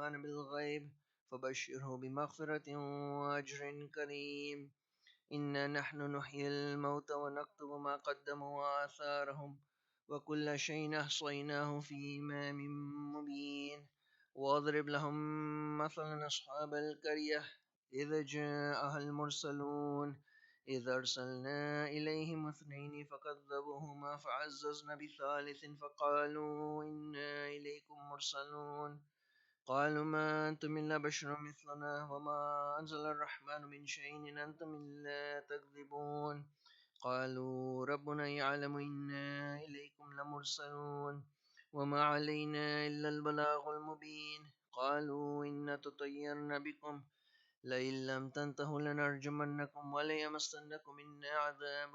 الرحمن بالغيب فبشره بمغفرة وأجر كريم. إنا نحن نحيي الموتى ونكتب ما قدموا وآثارهم وكل شيء أحصيناه في إمام مبين. واضرب لهم مثلا أصحاب القرية إذ جاءها المرسلون إذ أرسلنا إليهم اثنين فكذبوهما فعززنا بثالث فقالوا إنا إليكم مرسلون. قالوا ما أنتم إلا بشر مثلنا وما أنزل الرحمن من شيء إن أنتم إلا تكذبون. قالوا ربنا يعلم إنا إليكم لمرسلون وما علينا إلا البلاغ المبين. قالوا إنا تطيرنا بكم لئن لم تنتهوا لنرجمنكم وليمسنكم منا عذاب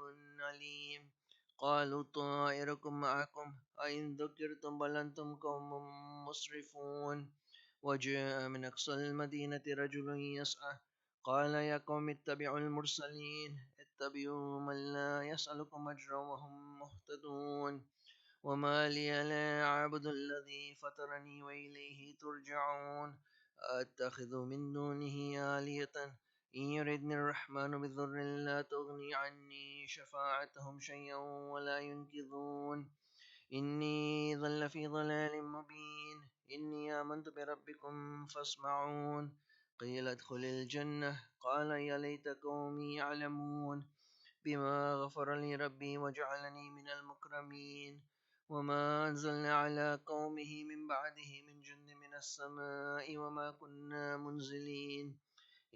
أليم. قالوا طائركم معكم أئن ذكرتم بل أنتم قوم مسرفون. وجاء من أقصى المدينة رجل يسعى قال يا قوم اتبعوا المرسلين اتبعوا من لا يسألكم أجرا وهم مهتدون. وما لي لا أعبد الذي فطرني وإليه ترجعون. أتخذ من دونه آلية إن يردني الرحمن بضر لا تغني عني شفاعتهم شيئا ولا ينقذون. إني ظل في ضلال مبين. إني آمنت بربكم فاسمعون. قيل ادخل الجنة قال يا ليت قومي يعلمون بما غفر لي ربي وجعلني من المكرمين. وما أنزلنا على قومه من بعده من جند من السماء وما كنا منزلين.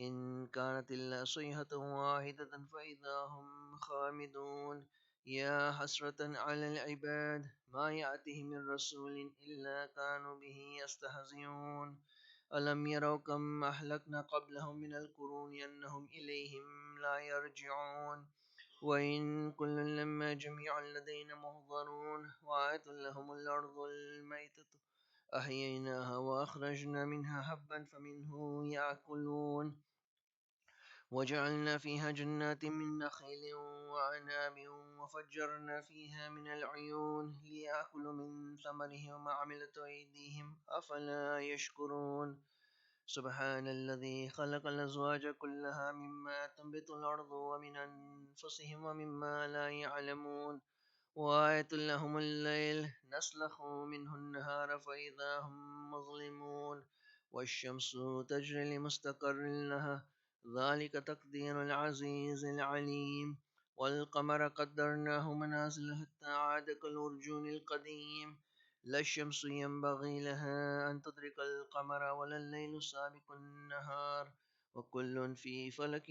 إن كانت إلا صيحة واحدة فإذا هم خامدون. يا حسرة على العباد ما يأتيهم من رسول إلا كانوا به يستهزئون. ألم يروا كم أهلكنا قبلهم من القرون أنهم إليهم لا يرجعون. وإن كل لما جميع لدينا محضرون. وآية لهم الأرض الميتة أحييناها وأخرجنا منها حبا فمنه يأكلون. وجعلنا فيها جنات من نخيل وعناب وفجرنا فيها من العيون ليأكلوا من ثمره وما عملت أيديهم أفلا يشكرون. سبحان الذي خلق الأزواج كلها مما تنبت الأرض ومن أنفسهم ومما لا يعلمون. وآية لهم الليل نسلخ منه النهار فإذا هم مظلمون. والشمس تجري لمستقر لها ذلك تقدير العزيز العليم. والقمر قدرناه منازل حتى عاد كالأرجون القديم. لا الشمس ينبغي لها أن تدرك القمر ولا الليل سابق النهار وكل في فلك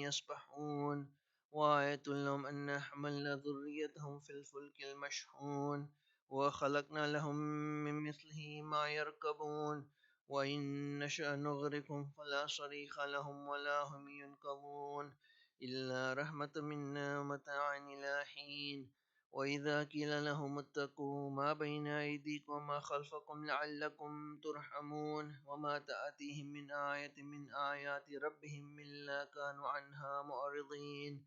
يسبحون. وآية لهم أن حملنا ذريتهم في الفلك المشحون وخلقنا لهم من مثله ما يركبون. وإن نشأ نغرقهم فلا صريخ لهم ولا هم ينقذون إلا رحمة منا ومتاعا إلى حين. وإذا قيل لهم اتقوا ما بين أيديكم وما خلفكم لعلكم ترحمون وما تأتيهم من آية من آيات ربهم إلا كانوا عنها معرضين.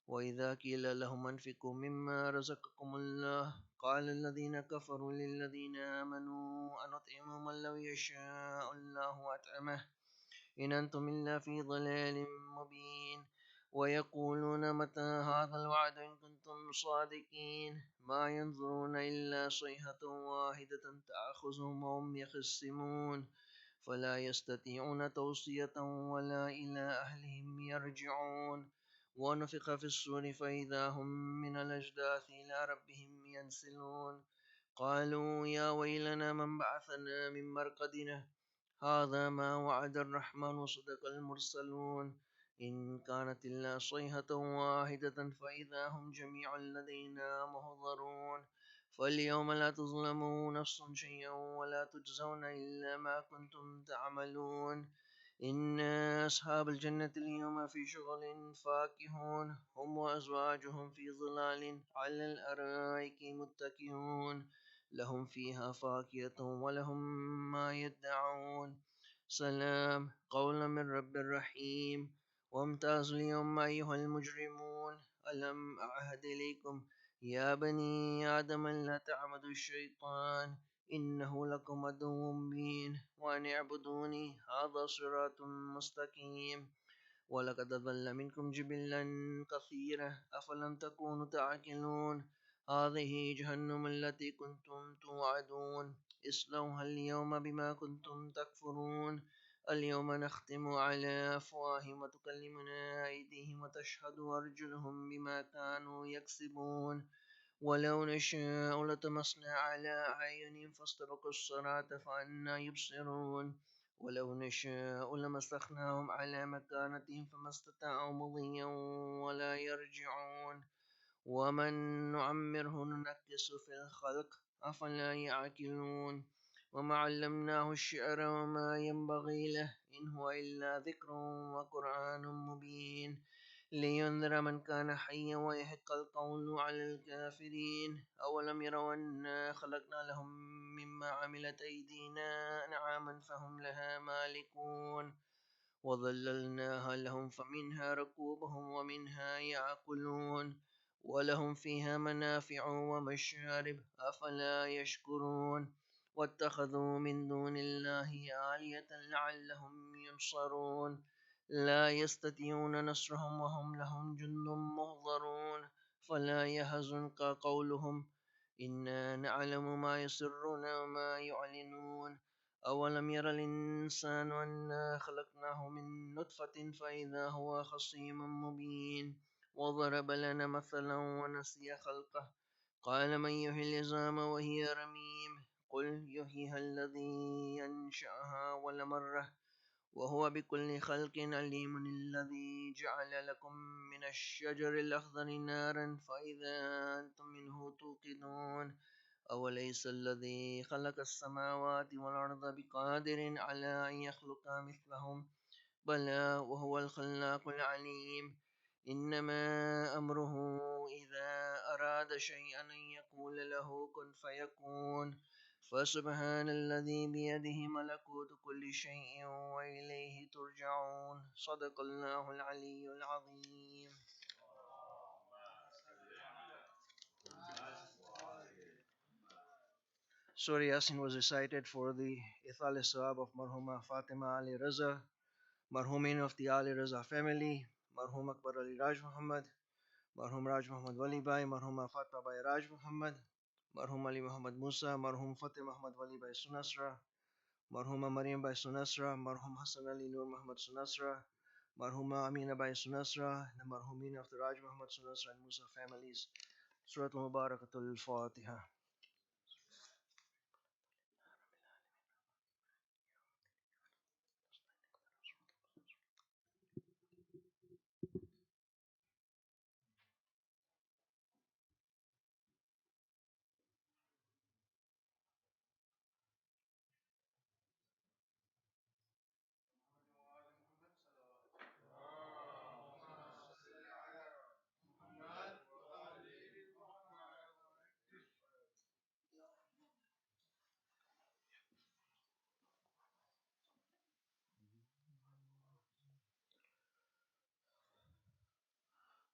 وإذا قيل لهم أنفقوا مما رزقكم الله قال الذين كفروا للذين آمنوا أنطعم من لو يشاء الله أطعمه إن أنتم إلا في ضلال مبين. ويقولون متى هذا الوعد إن كنتم صادقين ما ينظرون إلا صيحة واحدة تأخذهم وهم يخصمون فلا يستطيعون توصية ولا إلى أهلهم يرجعون. ونفخ في الصور فإذا هم من الأجداث إلى ربهم ينسلون. قالوا يا ويلنا من بعثنا من مرقدنا هذا ما وعد الرحمن وصدق المرسلون. إن كانت إلا صيحة واحدة فإذا هم جميع لدينا محضرون. فاليوم لا تظلموا نفس شيئا ولا تجزون إلا ما كنتم تعملون. إن أصحاب الجنة اليوم في شغل فاكهون هم وأزواجهم في ظلال على الأرائك متكئون لهم فيها فاكهة ولهم ما يدعون. سلام قولا من رب رحيم. وامتازوا اليوم أيها المجرمون ألم أعهد إليكم يا بني آدم لا تعبدوا الشيطان إنه لكم عدو مبين وأن اعبدوني هذا صراط مستقيم ولقد ضل منكم جبلا كثيرا أفلم تكونوا تعقلون هذه جهنم التي كنتم توعدون اصلوها اليوم بما كنتم تكفرون اليوم نختم على أفواههم وتكلمنا أيديهم وتشهد أرجلهم بما كانوا يكسبون ولو نشاء لطمسنا على أعينهم فاستبقوا الصراط فأنا يبصرون ولو نشاء لمسخناهم على مكانتهم فما استطاعوا مضيا ولا يرجعون ومن نعمره ننكس في الخلق أفلا يعقلون وما علمناه الشعر وما ينبغي له إن هو إلا ذكر وقرآن مبين لينذر من كان حيا ويحق القول على الكافرين أولم يروا أنا خلقنا لهم مما عملت أيدينا أنعاما فهم لها مالكون وظللناها لهم فمنها ركوبهم ومنها يأكلون ولهم فيها منافع ومشارب أفلا يشكرون واتخذوا من دون الله آلية لعلهم ينصرون لا يستطيعون نصرهم وهم لهم جند مهضرون فلا يحزنك قولهم إنا نعلم ما يسرون وما يعلنون أولم ير الإنسان أنا خلقناه من نطفة فإذا هو خصيم مبين وضرب لنا مثلا ونسي خلقه قال من يحيي العظام وهي رميم قل يحييها الذي أنشأها أول مرة وهو بكل خلق عليم الذي جعل لكم من الشجر الأخضر نارا فإذا أنتم منه توقدون أوليس الذي خلق السماوات والأرض بقادر على أن يخلق مثلهم بلى وهو الخلاق العليم إنما أمره إذا أراد شيئا أن يقول له كن فيكون فسبحان الذي بيده ملكوت كل شيء وإليه ترجعون صدق الله العلي العظيم. Surah Yasin was recited for the Ithal Sawab of Marhuma Fatima Ali Raza, Marhumin of the Ali Raza family, Marhum Akbar Ali Raj Muhammad, Marhum Raj Muhammad Wali Bai, Marhuma Fatma Bai Raj Muhammad, Marhum Ali Muhammad Musa, Marhum Fateh Muhammad Wali Bai Sunasra, Marhuma Maryam Bai Sunasra, Marhum Hassan Ali Nur Muhammad Sunasra, Marhuma Amina Bai Sunasra, the Marhumin of the Raj Muhammad Sunasra and Musa families. Surah Al-Mubarakatul Fatiha.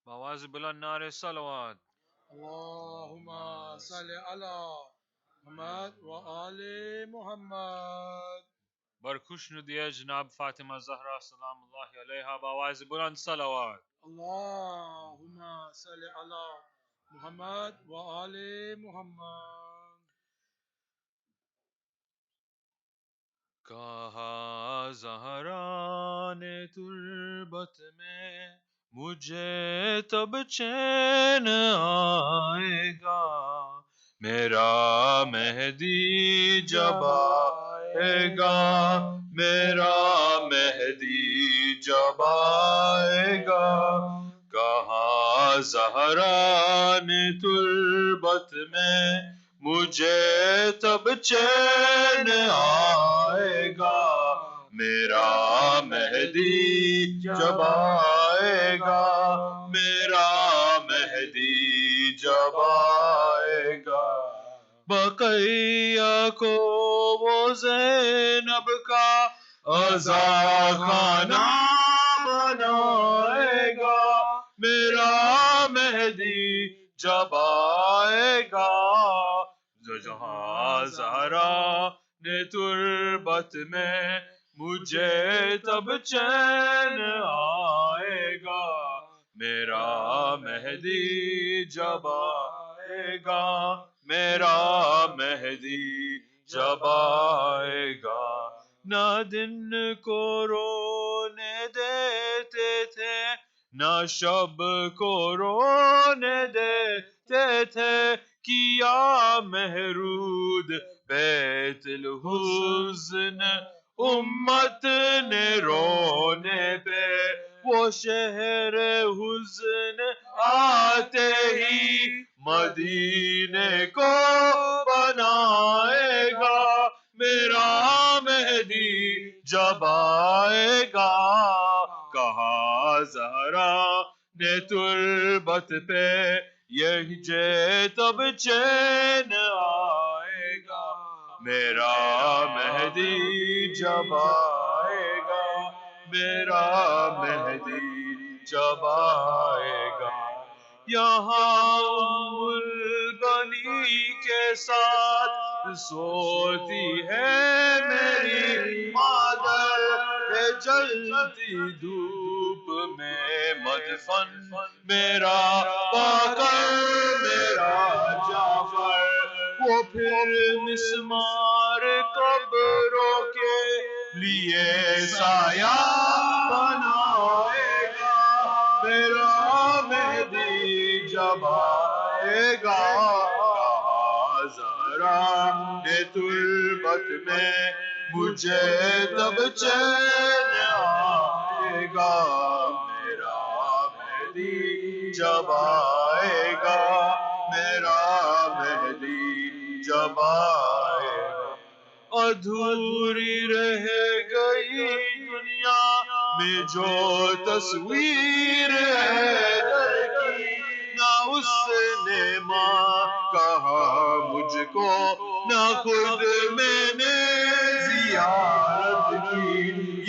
بآواز بلند نعرے صلوات. اللهم صل على محمد وآل محمد. برخوش ندیے جناب فاطمہ زہرا سلام اللہ علیہا بآواز بلند صلوات. اللهم صل على محمد وآل محمد. کہا زہرا نے تربت میں مجھے تب چین آئے گا میرا مہدی جب آئے گا میرا مہدی جب آئے گا. کہا زہرا نے تربت میں مجھے تب چین آئے گا میرا مہدی جب آئے گا میرا مہدی جب آئے گا. بقیہ کو وہ زینب کا عزا خانہ بنائے گا میرا مہدی جب آئے گا. جہاں زہرا نے تربت میں مجھے تب چین آئے گا میرا مہدی جب آئے گا میرا مہدی جب آئے گا نہ دن کو رونے دیتے تھے نہ شب کو رونے دیتے تھے کیا محرود بیت الحزن امت نے رونے پہ وہ شہر حزن آتے ہی مدینے کو بنائے گا میرا مہدی جب آئے گا کہا زہرا نے تربت پہ یہ تب چین آئے گا میرا مہدی جب آئے گا میرا مہدی جب آئے گا یہاں البنی کے ساتھ سوتی ہے میری مادر جلتی دھوپ میں مدفن میرا باقر میرا جعفر وہ پھر مسمار قبروں کے لیے سایہ بنائے گا میرا مہدی جب آئے گا کہا زہرا نے تربت میں مجھے تب چین آئے گا میرا مہدی جب آئے گا میرا مہدی جب آئے گا ادھوری رہ گئی دنیا میں جو تصویر ہے در کی نہ اس نے ماں کہا مجھ کو نہ خود میں نے زیارت کی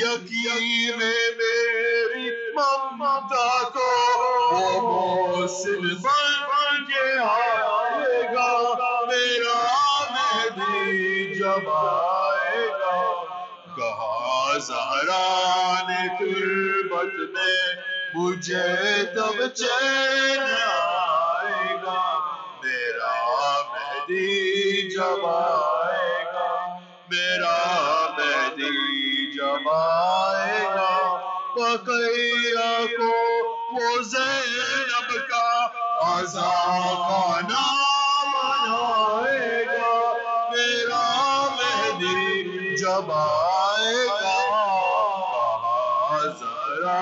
یقین میری ممتا کو وہ محسن بن کے آئے گا میرا مہدی جب آئے گا کہا زہرا نے تربت میں مجھے تب چین آئے گا میرا مہدی جب آئے گا میرا مہدی جب آئے گا بقیہ کو وہ زینب کا عزاخانہ بنائے گا میرا مہدی جب آئے گا کہا زہرا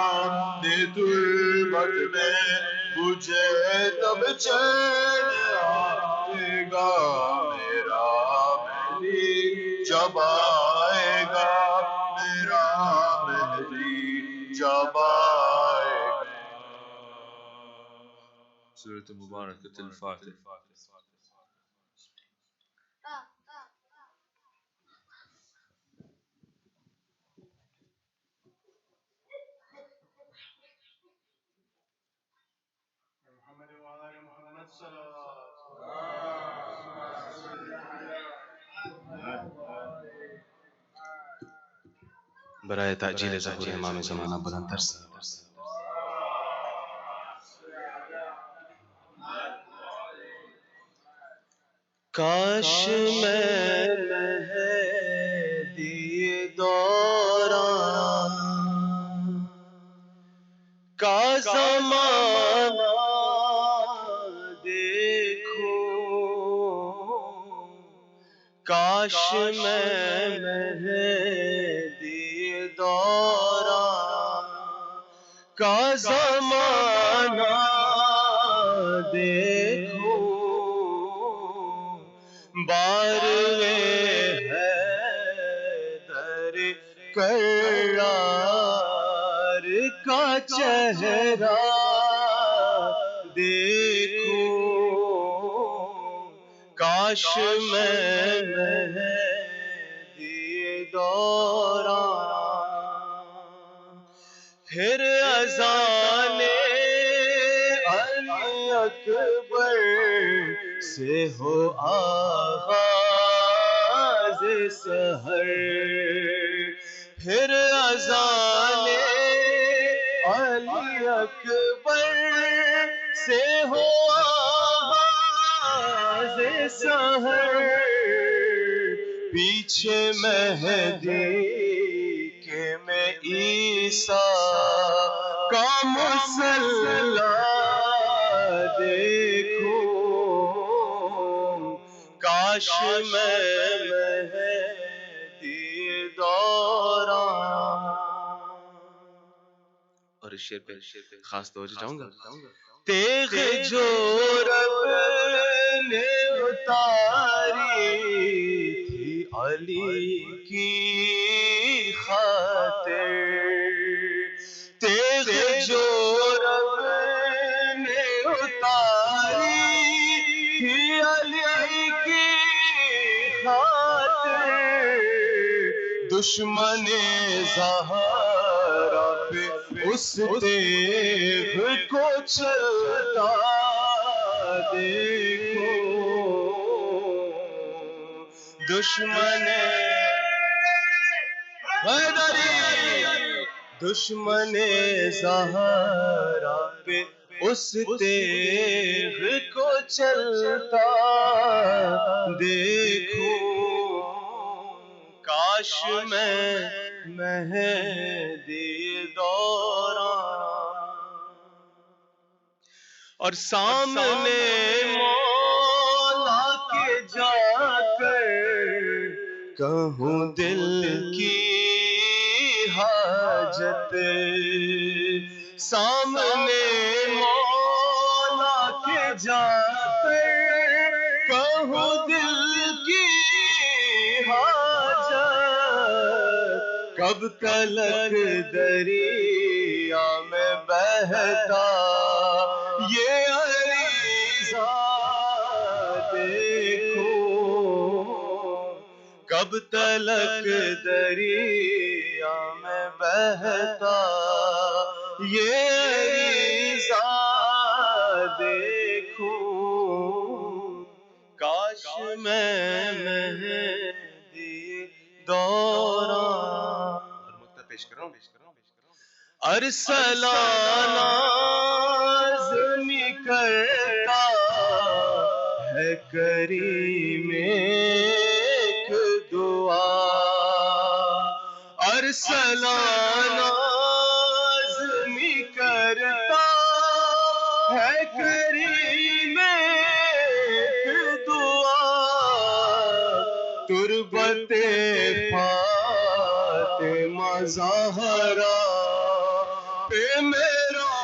نے تربت میں مجھے تب چین آئے گا میرا مہدی جب آئے گا میرا مہدی جب آئے گا سورۃ مبارکۃ الفاتحہ برائے تعجیل ظہور امام زمانہ بلند تر کاش میں مہدی دوران کا زمانہ دیکھوں کاش میں مہدی دوران کا زمانہ دیکھوں باروے حیدر کرار کا چہرہ دیکھوں کاش میں مہدی دوران پھر اذان علی اکبر سے ہو آغاز سحر پھر اذان علی اکبر سے ہو آغاز سحر پیچھے مہدی کے میں عیسیٰ کا مصلی دیکھوں کاش میں مہدی دوران. اور اس شعر پہ خاص توجہ چاہوں گا. تیغ جو رب نے اتاری تھی علی کی خاطر تیغ جو رب نے اتاری تھی علی کی خاطر دشمن زہرا پہ اس تیغ کو چلتا دیکھو دشمن دشمن زہرا پہ اس تیغ کو چلتا دیکھو کاش میں مہدی دوران اور سامنے مولا کے جا کر کہوں دل کی حاجت سامنے مولا کے جا کر کہوں دل کی حاجت کب تلک دریا میں بہتا یہ عریضہ دیکھو کب تلک دریا میں بہتا یہ عریضہ دیکھو کاش میں مہدی دوران اور مقطع پیش کر رہا ہوں ارسلا نازمی کرتا ہے کریم ایک دعا ارسلا نازمی کرتا ہے کریم ایک دعا تربت فاطمہ زہرا پہ میرا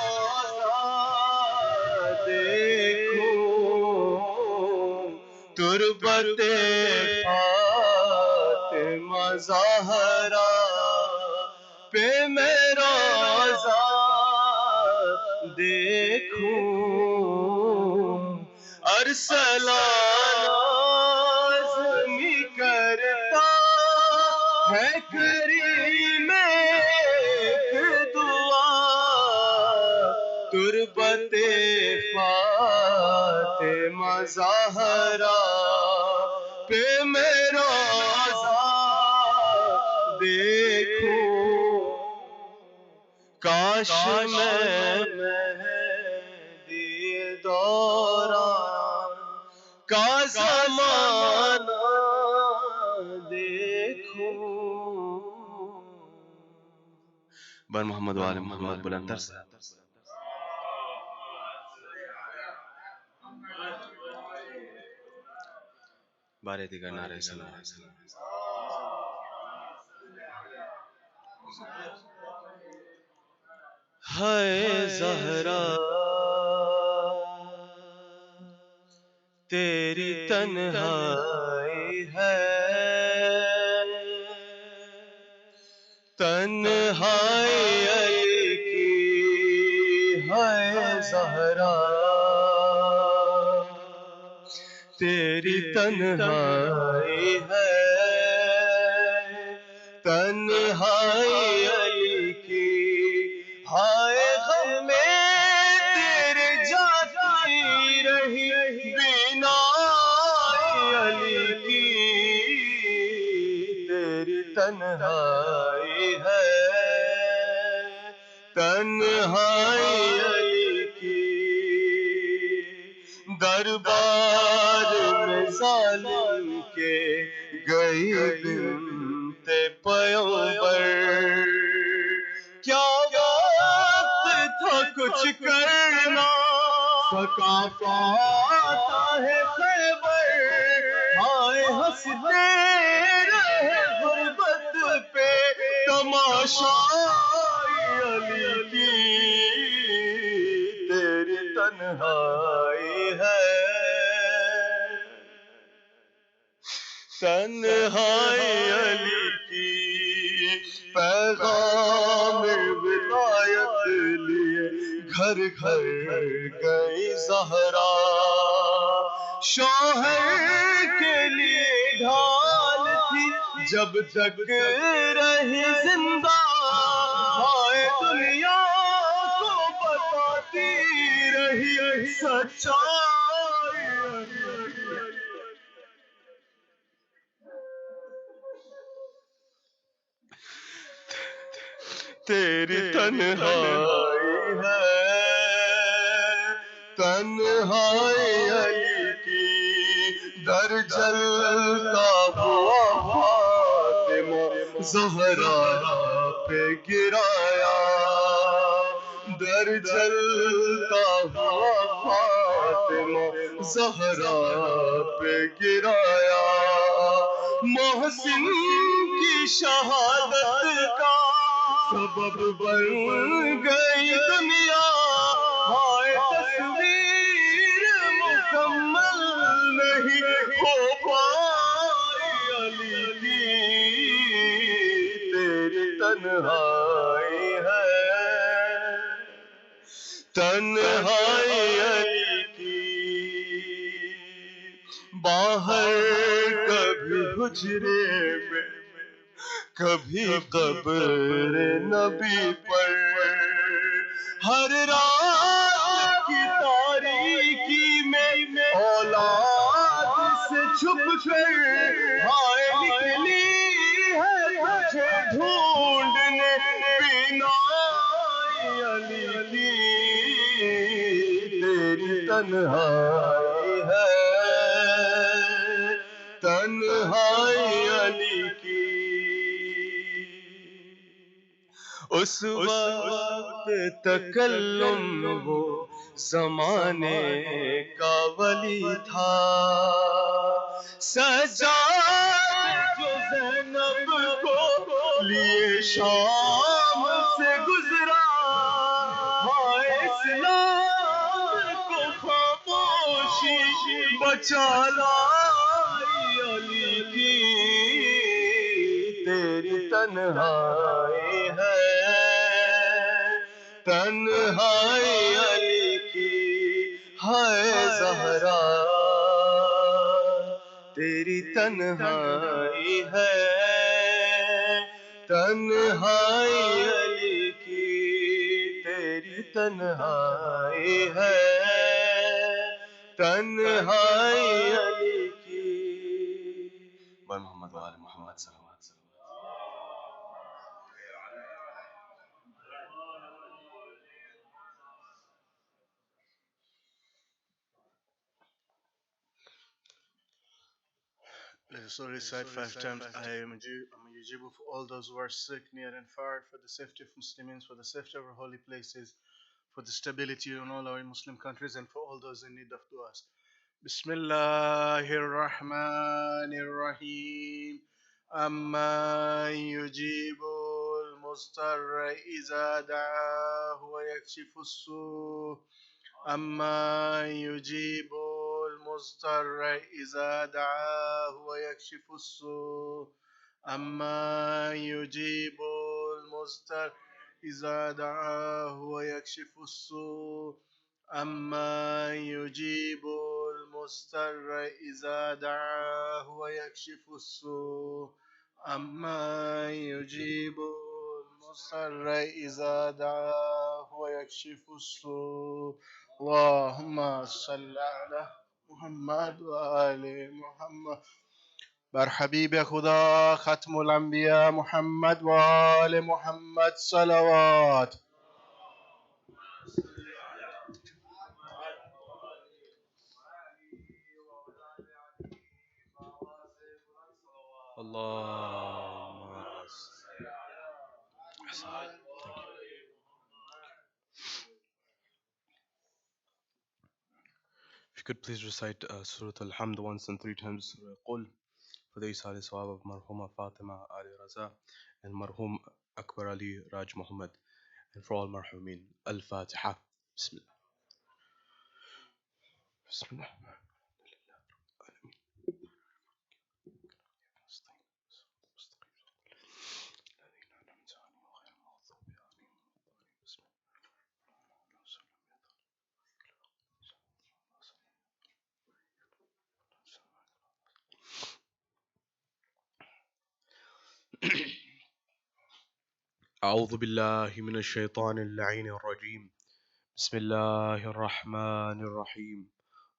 دیکھو تربت فاطمہ زہرا پہ میرا دیکھو ارسلا نازمی کرتا ہے کریم ایک دعا تربت فاطمہ زہرا پہ میرا دیکھو کاش میں مہدی دوران کا زمانہ دیکھو بر محمد وآل محمد بلندر سے بارے دیگر نعرہ سلام ہے زہرا تیری تنہائی ہے تنہائی علی کی ہے زہرا تیری تنہائی ہے تنہائی علی کی ہائے غم میں تیرے جاتی رہی بینائی علی کی تنہائی ہے، تنہائی علی کی دربار میں ظالم کے گئی بنت پیغمبر، کیا وقت تھا کچھ کرنا سکا پاتا ہے خیبر، ہائے ہنستے رہے غربت پہ تماشائی علی کی تیری تنہائی ہے، تنہائی علی کی پیغام ولایت لیے گھر گھر گئی زہرا، شوہر کے لیے ڈھال تھی جب تک رہی زندہ، ہائے دنیا کو بتاتی رہی سچائی، تیری تنہائی ہے، تنہائی علی کی در جلتا ہوا فاطمہ زہرا پہ گرایا، در جلتا ہوا فاطمہ زہرا پہ گرایا، محسن کی شہادت کا سبب بن گئی دنیا، ہائے تصویر مکمل نہیں ہو پائی علی کی تیری تنہائی ہے، تنہائی علی کی باہر کبھی حجرے میں کبھی قبر نبی پر، ہر رات کی تاریکی میں اولاد سے چھپ کر، ہائے نکلی ہے تجھے ڈھونڈنے بینائی علی کی تیری تنہائی ہے، تنہائی علی کی اس وقت تکلم وہ زمانے کا ولی تھا، سجاد جو زینب کو لیے شام سے گزرا، ہائے اسلام کو خاموشی بچا لائی علی کی تیری تنہائی ہے، تنہائی علی کی ہے زہرا تیری تنہائی ہے، تنہائی علی کی تیری تنہائی ہے، تنہائی علی کی بر محمد وآل محمد صلی اللہ علیہ وسلم. Let us all recite 5 times Ayaam for all those who are sick, near and far, for the safety of Muslims, for the safety of our holy places, for the stability in all our Muslim countries, and for all those in need of du'as. Bismillahir Rahmanir Rahim. Amma yujibul mustarra iza da'ahu wa yakshifu su. أما يجيب المضطر إذا دعاه ويكشف السوء، أما يجيب المضطر إذا دعاه ويكشف السوء، أما يجيب المضطر إذا دعاه ويكشف السوء، أما يجيب المضطر إذا دعاه ويكشف السوء. اللهم صل على محمد وآل محمد بر حبیب خدا ختم الانبیا محمد و آل محمد صلوات. اللهم If you could please recite Surah Al-Hamd once and 3 times, قل, for the Isali Sawab of Marhuma Fatima Ali Raza and Marhum Akbar Ali Raj Muhammad, and for all Marhumin. Al-Fatiha. Bismillah. Bismillah. أعوذ بالله من الشيطان اللعين الرجيم. بسم الله الرحمن الرحيم.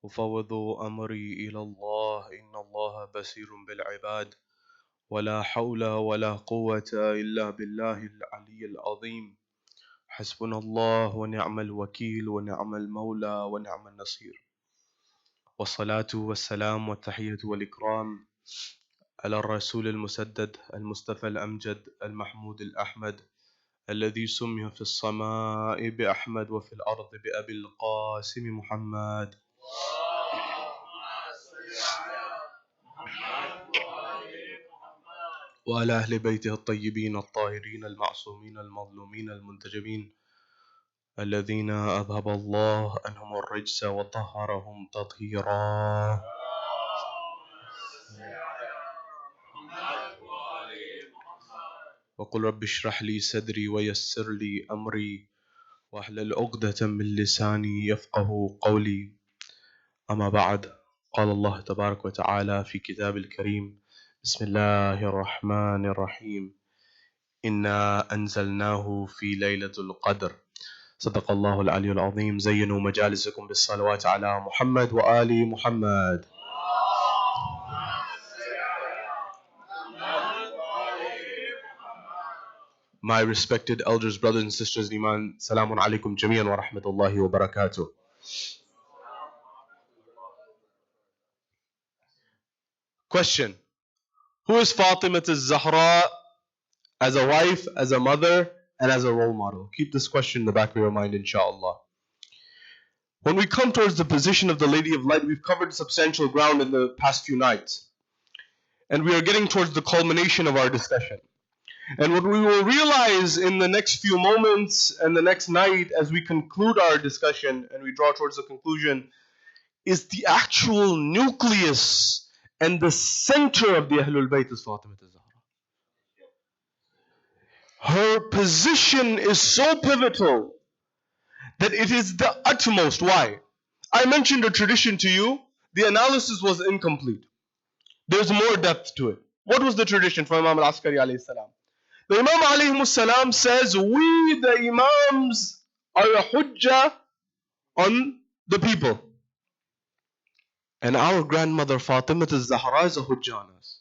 وفوضوا أمري إلى الله إن الله بصير بالعباد ولا حول ولا قوة إلا بالله العلي العظيم. حسبنا الله ونعم الوكيل ونعم المولى ونعم النصير. والصلاة والسلام والتحية والإكرام على الرسول المسدد المصطفى الأمجد المحمود الأحمد الذي سمي في السماء بأحمد وفي الأرض بأبي القاسم محمد. وعلى أهل بيته الطيبين الطاهرين المعصومين المظلومين المنتجبين الذين أذهب الله عنهم الرجس وطهرهم تطهيرا. وقل رب اشرح لي صدري ويسر لي أمري واحلل عقدة من لساني يفقه قولي. أما بعد، قال الله تبارك وتعالى في كتاب الكريم: بسم الله الرحمن الرحيم. إنا أنزلناه في ليلة القدر. صدق الله العلي العظيم. زينوا مجالسكم بالصلوات على محمد وآل محمد. My respected elders, brothers and sisters in Iman, Salamun alaikum jami'an wa rahmatullahi wa barakatuh. Question: who is Fatima al-Zahra as a wife, as a mother, and as a role model? Keep this question in the back of your mind, inshallah. When we come towards the position of the Lady of Light, we've covered substantial ground in the past few nights. And we are getting towards the culmination of our discussion. And what we will realize in the next few moments and the next night as we conclude our discussion and we draw towards the conclusion is the actual nucleus and the center of the Ahlul Bayt is Fatima al-Zahra. Her position is so pivotal that it is the utmost. Why? I mentioned a tradition to you. The analysis was incomplete. There's more depth to it. What was the tradition from Imam al-Askari alayhi salam? The Imam alayhi salam says, we the Imams are a hujjah on the people. And our grandmother Fatima al-Zahra is a hujjah on us.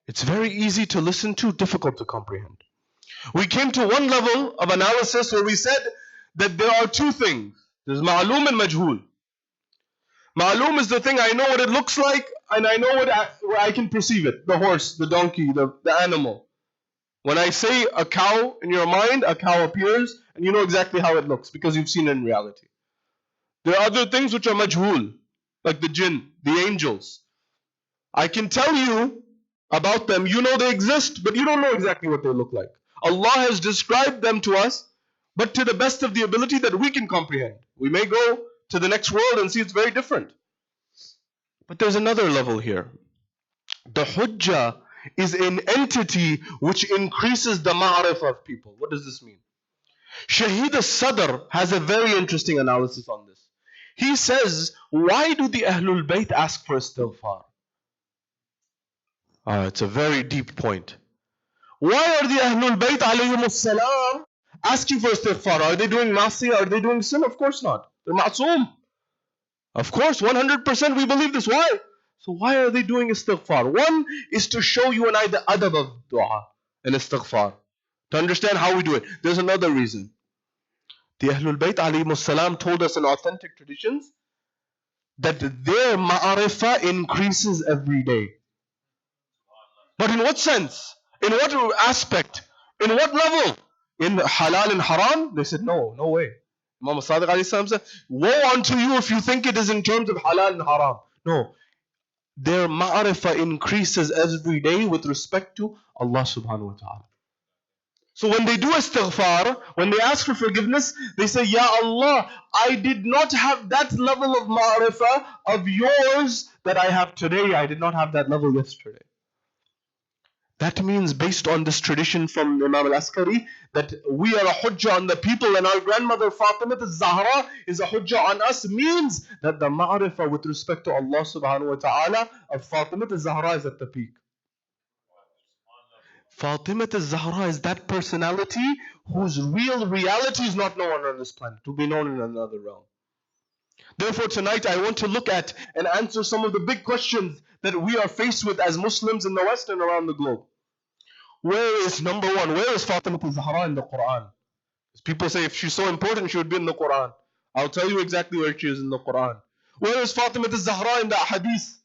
It's very easy to listen to, difficult to comprehend. We came to one level of analysis where we said that there are two things. There's ma'loom and majhool. Ma'loom is the thing I know what it looks like and I know where I can perceive it. The horse, the donkey, the animal. When I say a cow in your mind, a cow appears and you know exactly how it looks because you've seen it in reality. There are other things which are majhool, like the jinn, the angels. I can tell you about them, you know they exist, but you don't know exactly what they look like. Allah has described them to us, but to the best of the ability that we can comprehend. We may go to the next world and see it's very different. But there's another level here. The hujjah is an entity which increases the ma'arif of people. What does this mean? Shaheed al-Sadr has a very interesting analysis on this. He says, why do the Ahlul Bayt ask for istighfar? It's a very deep point. Why are the Ahlul Bayt alayhim salam asking for istighfar? Are they doing ma'asiyah? Are they doing sin? Of course not. They're ma'soom. Of course, 100% we believe this. Why? So why are they doing istighfar? One is to show you and I the adab of dua and istighfar. To understand how we do it. There's another reason. The Ahlul Bayt alayhimus salam told us in authentic traditions that their ma'arifah increases every day. But in what sense? In what aspect? In what level? In halal and haram? They said, no, no way. Imam Sadiq alayhi salam said, woe unto you if you think it is in terms of halal and haram. No. Their ma'arifah increases every day with respect to Allah subhanahu wa ta'ala. So when they do istighfar, when they ask for forgiveness, they say, Ya Allah, I did not have that level of ma'rifah of yours that I have today. I did not have that level yesterday. That means, based on this tradition from Imam al-Askari, that we are a hujjah on the people, and our grandmother Fatima al-Zahra is a hujjah on us, means that the ma'rifah with respect to Allah subhanahu wa ta'ala of Fatima al-Zahra is at the peak. Fatima al-Zahra is that personality whose real reality is not known on this planet, to be known in another realm. Therefore, tonight I want to look at and answer some of the big questions that we are faced with as Muslims in the West and around the globe. Where is, number one, where is Fatima al-Zahra in the Quran? People say if she's so important, she would be in the Quran. I'll tell you exactly where she is in the Quran. Where is Fatima al-Zahra in the Hadith?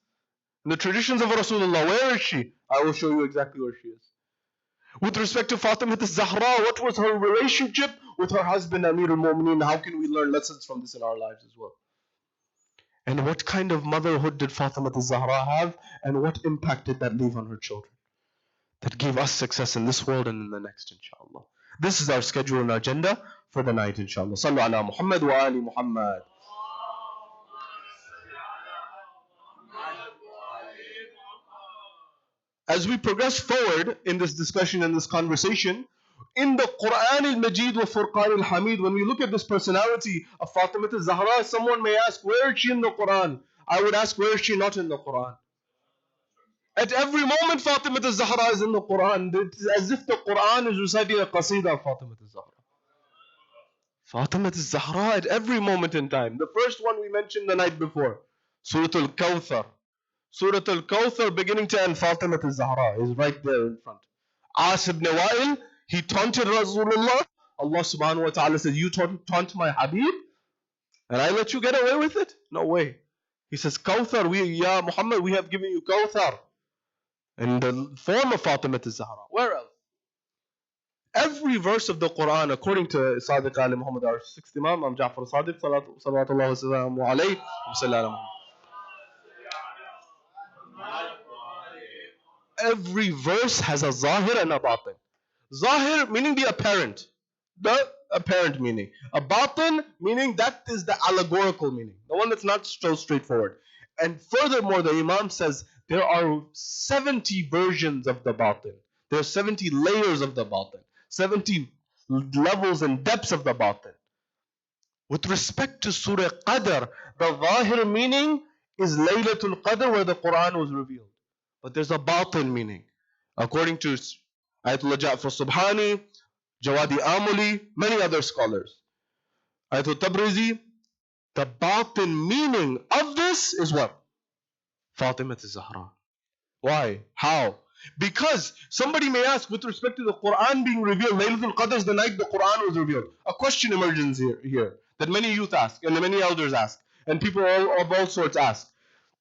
In the traditions of Rasulullah, where is she? I will show you exactly where she is. With respect to Fatima al-Zahra, what was her relationship with her husband Amir al-Mu'mineen? How can we learn lessons from this in our lives as well? And what kind of motherhood did Fatima al-Zahra have? And what impact did that leave on her children? That gave us success in this world and in the next, inshallah. This is our schedule and agenda for the night, inshallah. Sallu ala Muhammad wa ali Muhammad. As we progress forward in this discussion and this conversation, in the Quran al-Majid wa Furqan al-Hamid, when we look at this personality of Fatima al-Zahra, someone may ask, where is she in the Quran? I would ask, where is she not in the Quran? At every moment, Fatima al-Zahra is in the Quran. It's as if the Quran is reciting a qasida of Fatima al-Zahra. Fatima al-Zahra at every moment in time. The first one we mentioned the night before, Surah Al-Kawthar. Surah Al-Kawthar, beginning to end, Fatima al-Zahra is right there in front. As ibn Wa'il, he taunted Rasulullah. Allah subhanahu wa ta'ala said, you taunt my Habib? And I let you get away with it? No way. He says, Kawthar, Ya Muhammad, we have given you Kawthar. In the form of Fatima al-Zahra. Where else? Every verse of the Quran, according to Sadiq Ali Muhammad, our sixth Imam, Ja'far Sadiq, salawatullah wa alayhi, every verse has a zahir and a batin. Zahir meaning the apparent meaning. A batin meaning that is the allegorical meaning, the one that's not so straightforward. And furthermore, the Imam says there are 70 versions of the batin. There are 70 layers of the batin, 70 levels and depths of the batin. With respect to Surah Qadr, the zahir meaning is Laylatul Qadr, where the Quran was revealed. But there's a batin meaning. According to Ayatollah Ja'far Subhani, Jawadi Amuli, many other scholars. Ayatollah Tabrizi, the batin meaning of this is what? Fatima al-Zahra. Why? How? Because somebody may ask, with respect to the Quran being revealed, Laylatul Qadr is the night the Quran was revealed. A question emerges here that many youth ask and many elders ask and people of all sorts ask.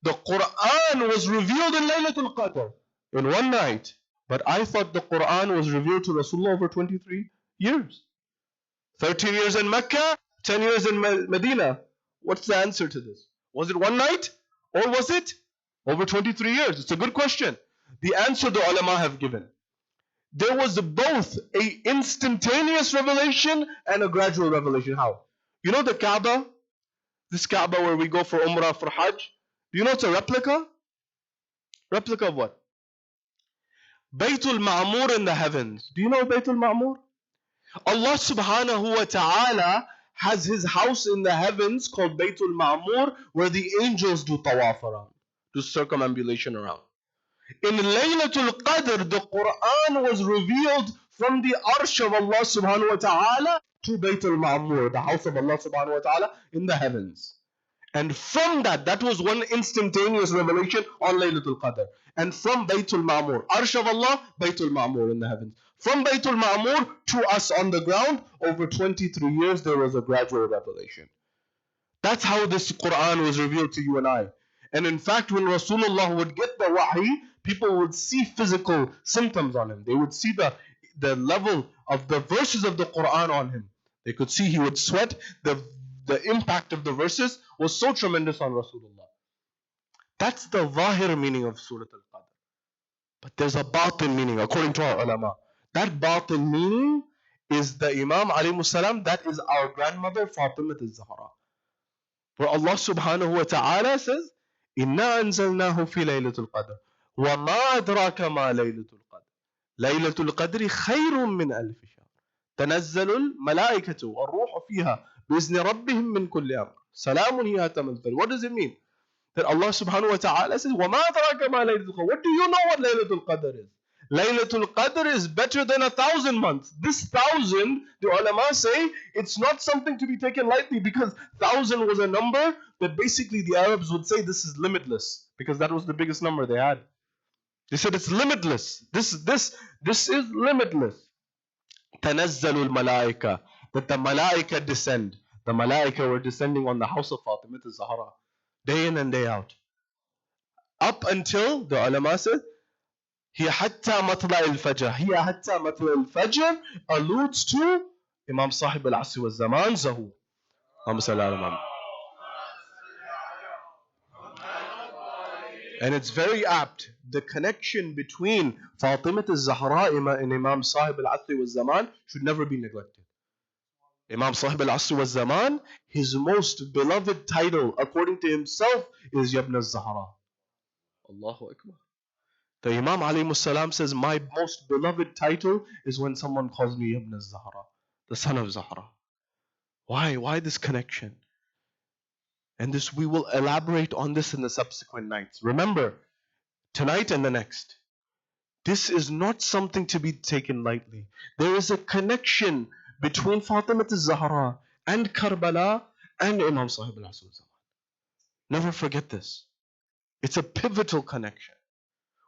The Quran was revealed in Laylatul Qadr in one night, but I thought the Quran was revealed to Rasulullah over 23 years. 13 years in Mecca, 10 years in Medina. What's the answer to this? Was it one night or was it over 23 years? It's a good question. The answer the ulama have given. There was both a instantaneous revelation and a gradual revelation. How? You know the Kaaba? This Kaaba where we go for Umrah, for Hajj? Do you know it's a replica? Replica of what? Baytul Ma'mur in the heavens. Do you know Baytul Ma'mur? Allah subhanahu wa ta'ala has his house in the heavens called Baytul Ma'mur, where the angels do tawaf around, do circumambulation around. In Laylatul Qadr, the Quran was revealed from the arsh of Allah subhanahu wa ta'ala to Baytul Ma'mur, the house of Allah subhanahu wa ta'ala in the heavens. And from that was one instantaneous revelation on Laylatul Qadr. And from Baytul Ma'mur, Arsh of Allah, Baytul Ma'mur in the heavens. From Baytul Ma'mur to us on the ground, over 23 years there was a gradual revelation. That's how this Quran was revealed to you and I. And in fact, when Rasulullah would get the wahi, people would see physical symptoms on him. They would see the level of the verses of the Quran on him. They could see he would sweat. The impact of the verses was so tremendous on Rasulullah. That's the zahir meaning of Surah Al-Qadr. But there's a batin meaning according to our ulama. That batin meaning is the Imam alayhi salam, that is our grandmother Fatima al-Zahra. Where Allah subhanahu wa ta'ala says, إِنَّا أَنزَلْنَاهُ فِي لَيْلَةُ الْقَدْرِ وَمَا أَدْرَاكَ مَا لَيْلَةُ الْقَدْرِ لَيْلَةُ الْقَدْرِ خَيْرٌ مِّنْ أَلْفِ شَهْرٍ تَنَزَّلُ الْمَلَائِكَةُ وَالرُّوحُ فِيهَا بِإِذْنِ رَبِّهِم مِّن كُلِّ أَمْرٍ سَلَامٌ هِيَ حَتَّى مَطْلَعِ. What does it mean? That Allah subhanahu wa ta'ala says, وَمَا أَدْرَاكَ مَا لَيْلَةُ الْقَدْرِ. What do you know what Laylatul Qadr is? Laylatul Qadr is better than 1,000 months. This 1,000, the ulama say, it's not something to be taken lightly, because 1,000 was a number that basically the Arabs would say this is limitless, because that was the biggest number they had. They said it's limitless. This is limitless. Tanazzalul malaika, that the malaika descend. The malaika were descending on the house of Fatima al-Zahra day in and day out. Up until, the ulama said, هي حتى مطلع الفجر. هي حتى مطلع الفجر alludes to Imam Sahib al-Asr wa Zaman Zahu. And it's very apt. The connection between Fatima al-Zahra and Imam Sahib al-Asr wa Zaman should never be neglected. Imam Sahib al-Asr wa Zaman, his most beloved title according to himself is Yabn al-Zahra. Allahu Akbar. The Imam alayhi salam says, my most beloved title is when someone calls me Ibn al-Zahra, the son of Zahra. Why? Why this connection? And this, we will elaborate on this in the subsequent nights. Remember, tonight and the next, this is not something to be taken lightly. There is a connection between Fatima al-Zahra and Karbala and Imam Sahib al-Asr. Never forget this. It's a pivotal connection.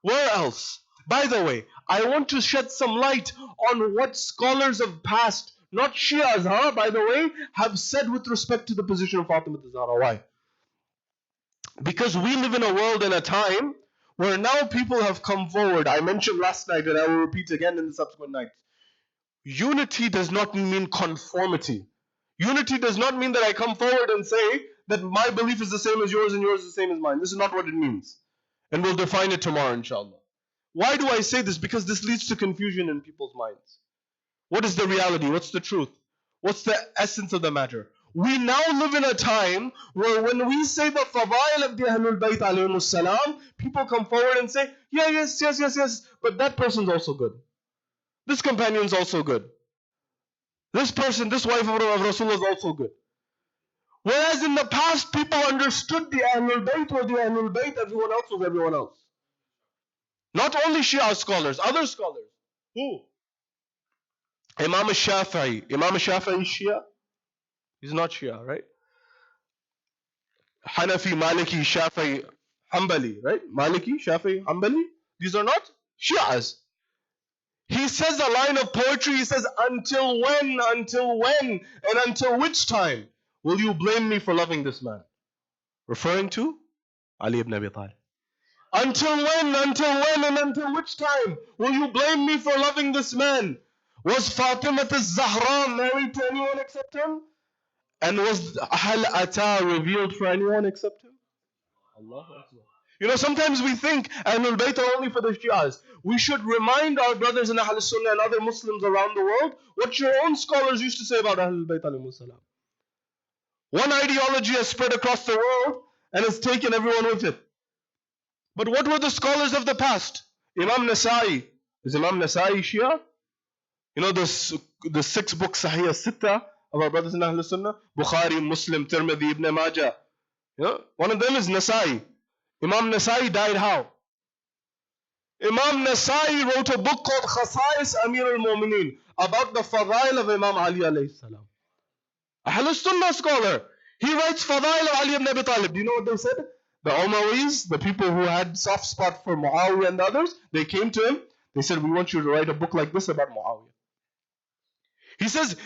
Where else? By the way, I want to shed some light on what scholars of past, not Shias, by the way, have said with respect to the position of Fatima al-Zahra. Why? Because we live in a world and a time where now people have come forward. I mentioned last night and I will repeat again in the subsequent nights. Unity does not mean conformity. Unity does not mean that I come forward and say that my belief is the same as yours and yours is the same as mine. This is not what it means. And we'll define it tomorrow, inshallah. Why do I say this? Because this leads to confusion in people's minds. What is the reality? What's the truth? What's the essence of the matter? We now live in a time where when we say the fadail of the Ahlul Bayt alayhimus salam, people come forward and say, yeah, yes, but that person's also good. This companion's also good. This person, this wife of Rasulullah is also good. Whereas in the past, people understood the Ahlul Bayt or the Ahlul Bayt, everyone else was everyone else. Not only Shia scholars, other scholars. Who? Imam al-Shafi'i. Imam al-Shafi'i is Shia? He's not Shia, right? Hanafi, Maliki, Shafi'i, Hanbali, right? Maliki, Shafi'i, Hanbali. These are not Shias. He says a line of poetry, he says, until when, and until which time will you blame me for loving this man? Referring to Ali ibn Abi Talib. Until when, and until which time will you blame me for loving this man? Was Fatima al-Zahra married to anyone except him? And was Ahl Ata revealed for anyone except him? Allahu Akbar. You know, sometimes we think Ahlul Bayt are only for the Shias. We should remind our brothers in Ahl Sunnah and other Muslims around the world what your own scholars used to say about Ahlul Bayt alayhimus salam. One ideology has spread across the world and has taken everyone with it. But what were the scholars of the past? Imam Nasa'i. Is Imam Nasa'i Shia? You know the 6 books Sahih Sitta of our brothers in Ahl Sunnah? Bukhari, Muslim, Tirmidhi, Ibn Majah. You know, one of them is Nasa'i. Imam Nasa'i died how? Imam Nasa'i wrote a book called Khasa'is Amir al-Mu'mineen about the fadail of Imam Ali alayhi salam. Ahl Sunnah scholar. He writes Fadail of Ali ibn Abi Talib. Do you know what they said? The Umayyas, the people who had soft spot for Muawiyah and the others, they came to him. They said, we want you to write a book like this about Muawiyah. He says,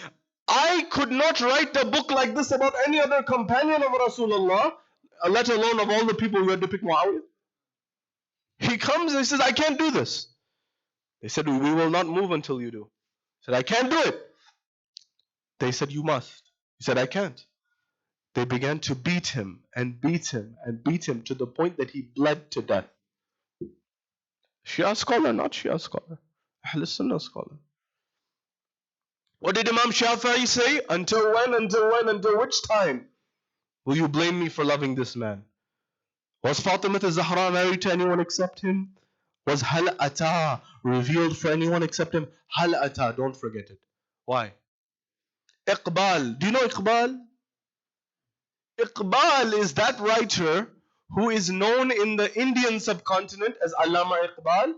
I could not write a book like this about any other companion of Rasulullah, let alone of all the people who had to pick Muawiyah. He comes and he says, I can't do this. They said, we will not move until you do. He said, I can't do it. They said, you must. He said, I can't. They began to beat him and beat him and beat him to the point that he bled to death. Shia scholar, not Shia scholar. Ahl Sunnah scholar. What did Imam Shafi'i say? Until when, until when, until which time will you blame me for loving this man? Was Fatima al-Zahra married to anyone except him? Was Hal Ata revealed for anyone except him? Hal Ata, don't forget it. Why? Iqbal. Do you know Iqbal? Iqbal is that writer who is known in the Indian subcontinent as Allama Iqbal.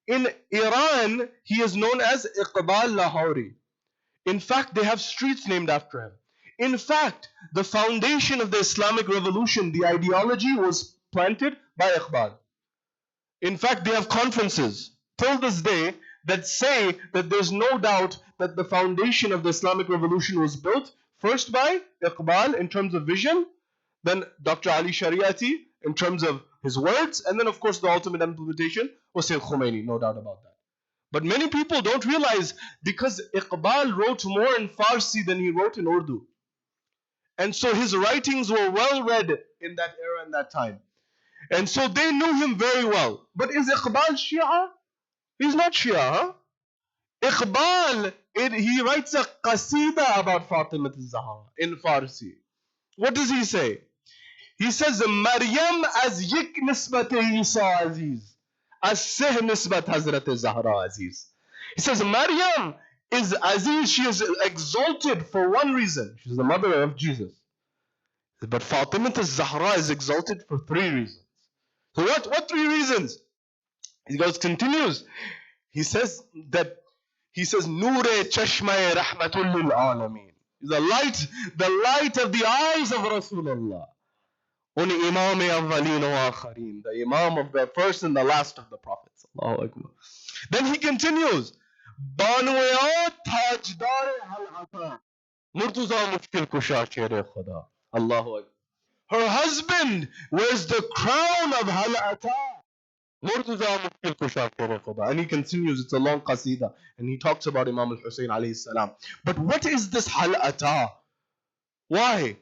In Iran, he is known as Iqbal Lahori. In fact, they have streets named after him. In fact, the foundation of the Islamic revolution, the ideology, was planted by Iqbal. In fact, they have conferences till this day that say that there's no doubt that the foundation of the Islamic revolution was built first by Iqbal in terms of vision, then Dr. Ali Shariati in terms of his words, and then of course the ultimate implementation was Sayyid Khomeini, no doubt about that. But many people don't realize because Iqbal wrote more in Farsi than he wrote in Urdu. And so his writings were well read in that era and that time. And so they knew him very well. But is Iqbal Shia? He's not Shia, huh? Iqbal, he writes a qasida about Fatima al-Zahra in Farsi. What does he say? He says, Maryam az yik nisbat Isa aziz, as seh nisbat Hazrat Zahra aziz. He says, Maryam is aziz, she is exalted for one reason. She's the mother of Jesus. But Fatima al-Zahra is exalted for three reasons. So what three reasons? He continues. He says, Noore chashmai rahmatul lil alameen. The light of the eyes of Rasulullah. Un imam awwaleen wa akharin. The imam of the first and the last of the prophets. Allahu Akbar. Then he continues. Banwaya tajdar al-ata. Murtuza mushkil kusha shere khuda. Allahu Akbar. Her husband wears the crown of Hal-Ata. And he continues, it's a long qasida, and he talks about Imam al-Hussein alayhi salam. But what is this Hal-Ata? Why?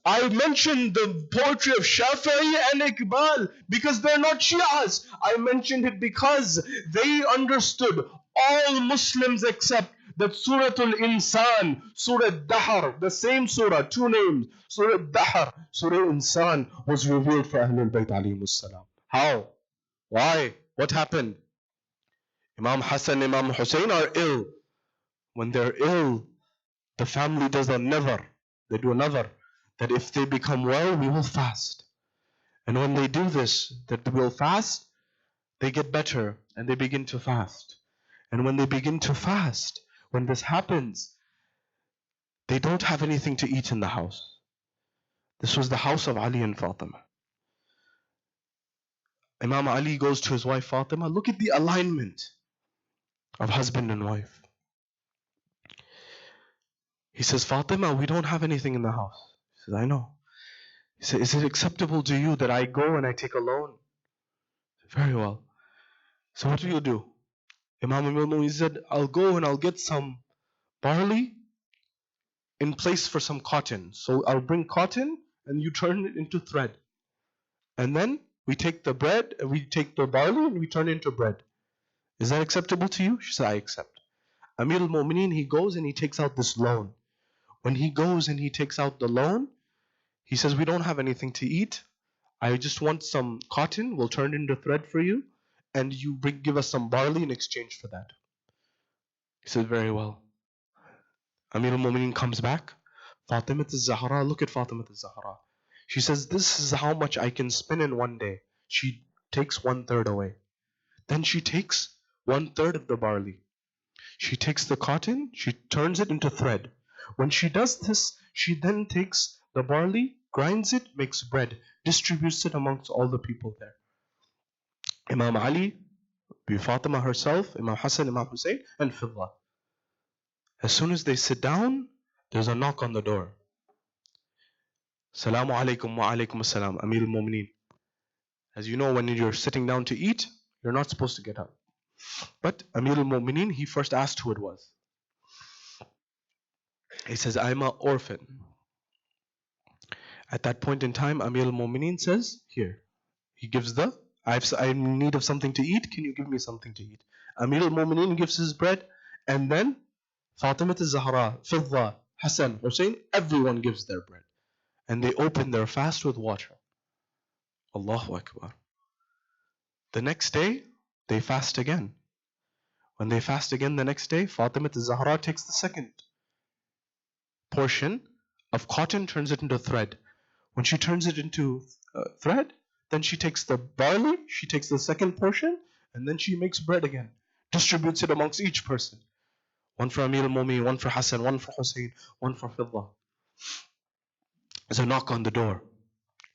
I mentioned the poetry of Shafi'i and Iqbal because they're not Shias. I mentioned it because they understood, all Muslims accept that Surah Al-Insan, Surah Dahar, the same surah, two names, Surah Dahar, Surah Insan was revealed for Ahlul Bayt alayhimus salam. How? Why? What happened? Imam Hassan, Imam Hussein are ill. When they're ill, the family does a nazar. They do a nazar that if they become well, we will fast. And when they do this, that they will fast, they get better and they begin to fast. And when they begin to fast, when this happens, they don't have anything to eat in the house. This was the house of Ali and Fatima. Imam Ali goes to his wife Fatima. Look at the alignment of husband and wife. He says, Fatima, we don't have anything in the house. She says, I know. He said, is it acceptable to you that I go and I take a loan? Said, very well. So what do? Imam al-Mu'min said, I'll go and I'll get some barley in place for some cotton. So I'll bring cotton and you turn it into thread. And then we take the bread, we take the barley and we turn it into bread. Is that acceptable to you? She said, I accept. Amir al-Mu'mineen, he goes and he takes out this loan. When he goes and he takes out the loan, he says, we don't have anything to eat. I just want some cotton. We'll turn it into thread for you. And you give us some barley in exchange for that. He says, very well. Amir al-Mu'mineen comes back. Fatima al-Zahra, look at Fatima al-Zahra. She says, this is how much I can spin in one day. She takes 1/3 away. Then she takes 1/3 of the barley. She takes the cotton, she turns it into thread. When she does this, she then takes the barley, grinds it, makes bread, distributes it amongst all the people there. Imam Ali, Fatima herself, Imam Hassan, Imam Hussein, and Fidda. As soon as they sit down, there's a knock on the door. Salamu alaikum wa alaikum assalam, Amir al-Mu'mineen. As you know, when you're sitting down to eat, you're not supposed to get up. But Amir al-Mu'mineen, he first asked who it was. He says, I'm an orphan. At that point in time, Amir al-Mu'mineen says, here. He gives I'm in need of something to eat. Can you give me something to eat? Amir al-Mu'mineen gives his bread, and then Fatima al-Zahra, Fidda, Hassan, Hussein, everyone gives their bread. And they open their fast with water. Allahu Akbar. The next day, they fast again. When they fast again the next day, Fatima al-Zahra takes the second portion of cotton, turns it into thread. When she turns it into thread, then she takes the barley, she takes the second portion, and then she makes bread again. Distributes it amongst each person. One for Amir al-Mu'mineen, one for Hassan, one for Hussein, one for Fidda. There's a knock on the door.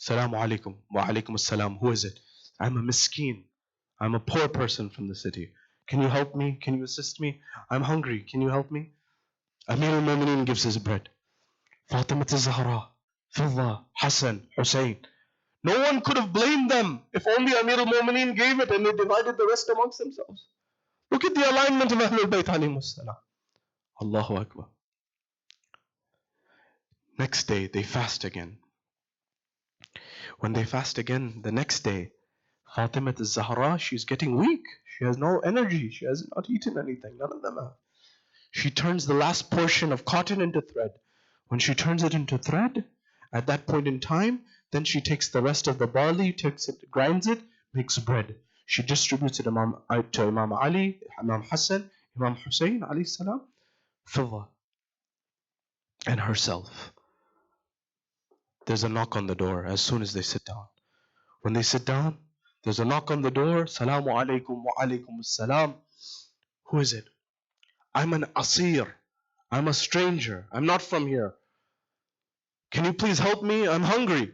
Salamu alaikum. Wa alaikum assalam. Who is it? I'm a miskeen. I'm a poor person from the city. Can you help me? Can you assist me? I'm hungry. Can you help me? Amir al-Mu'mineen gives his bread. Fatima al-Zahra, Fidda, Hassan, Hussein. No one could have blamed them if only Amir al-Mu'mineen gave it and they divided the rest amongst themselves. Look at the alignment of Ahlul Bayt alayhimus salam. Allahu Akbar. Next day, they fast again. When they fast again, the next day, Fatima al-Zahra, she's getting weak. She has no energy. She has not eaten anything. None of them have. She turns the last portion of cotton into thread. When she turns it into thread, at that point in time, then she takes the rest of the barley, takes it, grinds it, makes bread. She distributes it to Imam Ali, Imam Hassan, Imam Hussein, alayhi salam, Fidda, and herself. There's a knock on the door as soon as they sit down. When they sit down, there's a knock on the door. Salamu alaikum wa alaikum assalam. Who is it? I'm an asir. I'm a stranger. I'm not from here. Can you please help me? I'm hungry.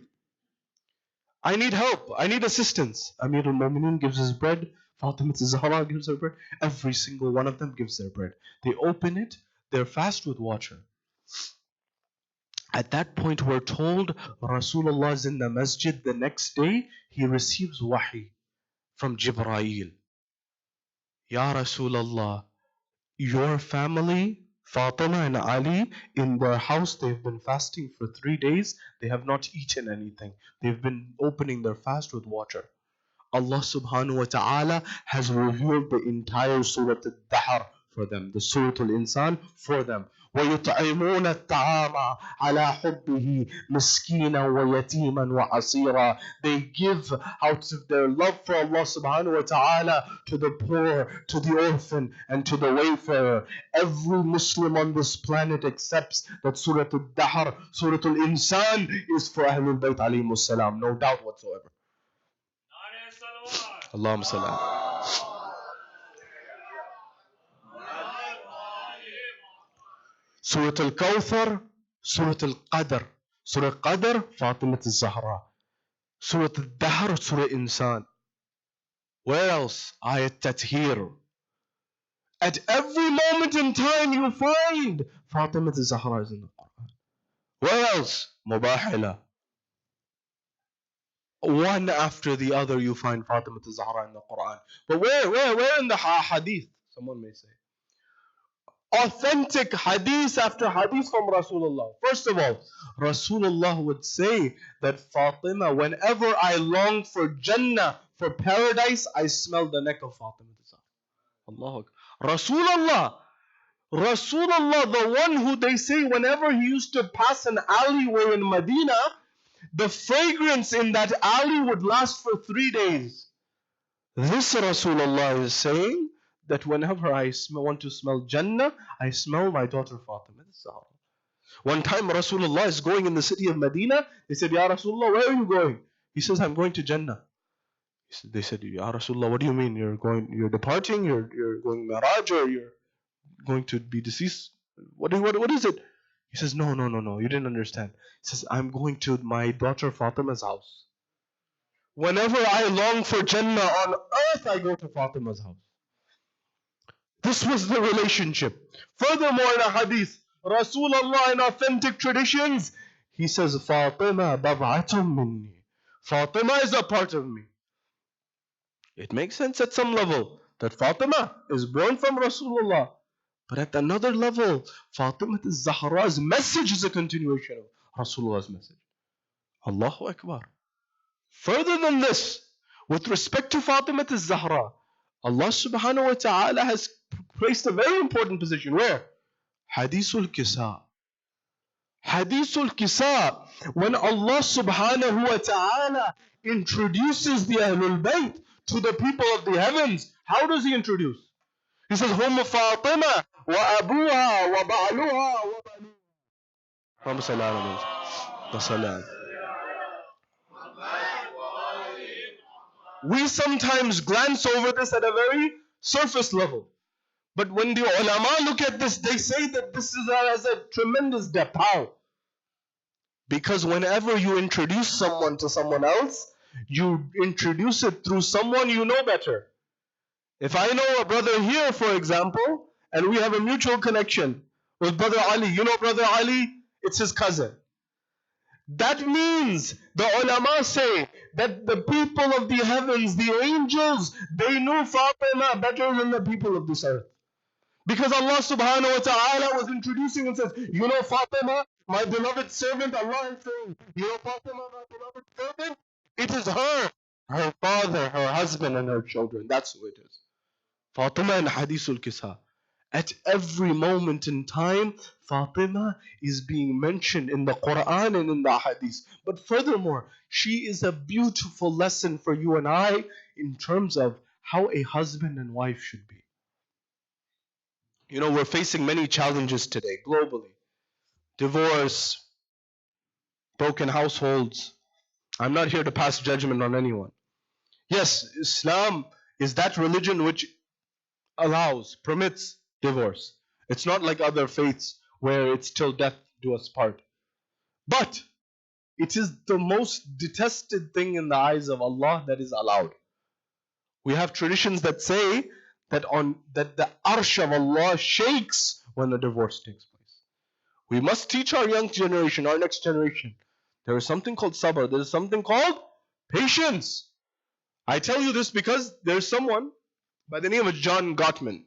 I need help. I need assistance. Amir al-Mu'mineen gives his bread. Fatima al-Zahra gives her bread. Every single one of them gives their bread. They open it. They're fast with water. At that point, we're told Rasulullah is in the masjid the next day. He receives wahi from Jibreel. Ya Rasulullah, your family, Fatima and Ali, in their house, they've been fasting for 3 days. They have not eaten anything. They've been opening their fast with water. Allah subhanahu wa ta'ala has revealed the entire Surah Al-Dahr for them, the Surah Al-Insan for them. وَيُطْعِمُونَ الطَّعَامَ عَلَى حُبِّهِ مِسْكِينًا وَيَتِيمًا وَعَسِيرًا. They give out of their love for Allah subhanahu wa ta'ala to the poor, to the orphan, and to the wayfarer. Every Muslim on this planet accepts that Surah Al-Dahr, Surah Al-Insan is for Ahlul Bayt alayhimus salam, no doubt whatsoever. Allahumma salli. Surah Al-Kawthar, Surah Al-Qadr. Surah Qadr, Fatima al-Zahra. Surah Al-Dahr, Surah Insan. Where else? Ayat Tathir. At every moment in time you find Fatima al-Zahra is in the Quran. Where else? Mubahila. One after the other you find Fatima al-Zahra in the Quran. But where in the hadith? Someone may say. Authentic hadith after hadith from Rasulullah. First of all, Rasulullah would say that Fatima, whenever I long for Jannah, for paradise, I smell the neck of Fatima. Allahu Akbar. Rasulullah, the one who they say whenever he used to pass an alleyway in Medina, the fragrance in that alley would last for 3 days. This Rasulullah is saying that whenever I want to smell Jannah, I smell my daughter Fatima. One time Rasulullah is going in the city of Medina. They said, Ya Rasulullah, where are you going? He says, I'm going to Jannah. They said, Ya Rasulullah, what do you mean? You're departing? You're going Miraj, or you're going to be deceased? What is it? He says, no, no, no, no, you didn't understand. He says, I'm going to my daughter Fatima's house. Whenever I long for Jannah on earth, I go to Fatima's house. This was the relationship. Furthermore, in a hadith, Rasulullah in authentic traditions, he says, Fatima bab'atum minni. Fatima is a part of me. It makes sense at some level that Fatima is born from Rasulullah. But at another level, Fatima Zahra's message is a continuation of Rasulullah's message. Allahu Akbar. Further than this, with respect to Fatima Zahra, Allah subhanahu wa ta'ala has placed a very important position. Where? Hadithul Kisa. Hadithul Kisa. When Allah subhanahu wa ta'ala introduces the Ahlul Bayt to the people of the heavens, how does He introduce? He says, Hum Fatima wa abuha wa ba'luha wa banuha. We sometimes glance over this at a very surface level. But when the ulama look at this, they say that this has a tremendous depth. How? Because whenever you introduce someone to someone else, you introduce it through someone you know better. If I know a brother here, for example, and we have a mutual connection with Brother Ali, you know Brother Ali, it's his cousin. That means the ulama say that the people of the heavens, the angels, they knew Fatima better than the people of this earth. Because Allah subhanahu wa ta'ala was introducing and says, you know Fatima, my beloved servant, Allah is saying, you know Fatima, my beloved servant? It is her father, her husband, and her children. That's who it is. Fatima and Hadithul Kisa. At every moment in time, Fatima is being mentioned in the Quran and in the Hadith. But furthermore, she is a beautiful lesson for you and I in terms of how a husband and wife should be. You know, we're facing many challenges today globally. Divorce, broken households. I'm not here to pass judgment on anyone. Yes, Islam is that religion which allows, permits divorce. It's not like other faiths where it's till death do us part. But it is the most detested thing in the eyes of Allah that is allowed. We have traditions that say that the arsh of Allah shakes when a divorce takes place. We must teach our young generation, our next generation. There is something called sabr. There is something called patience. I tell you this because there is someone by the name of John Gottman.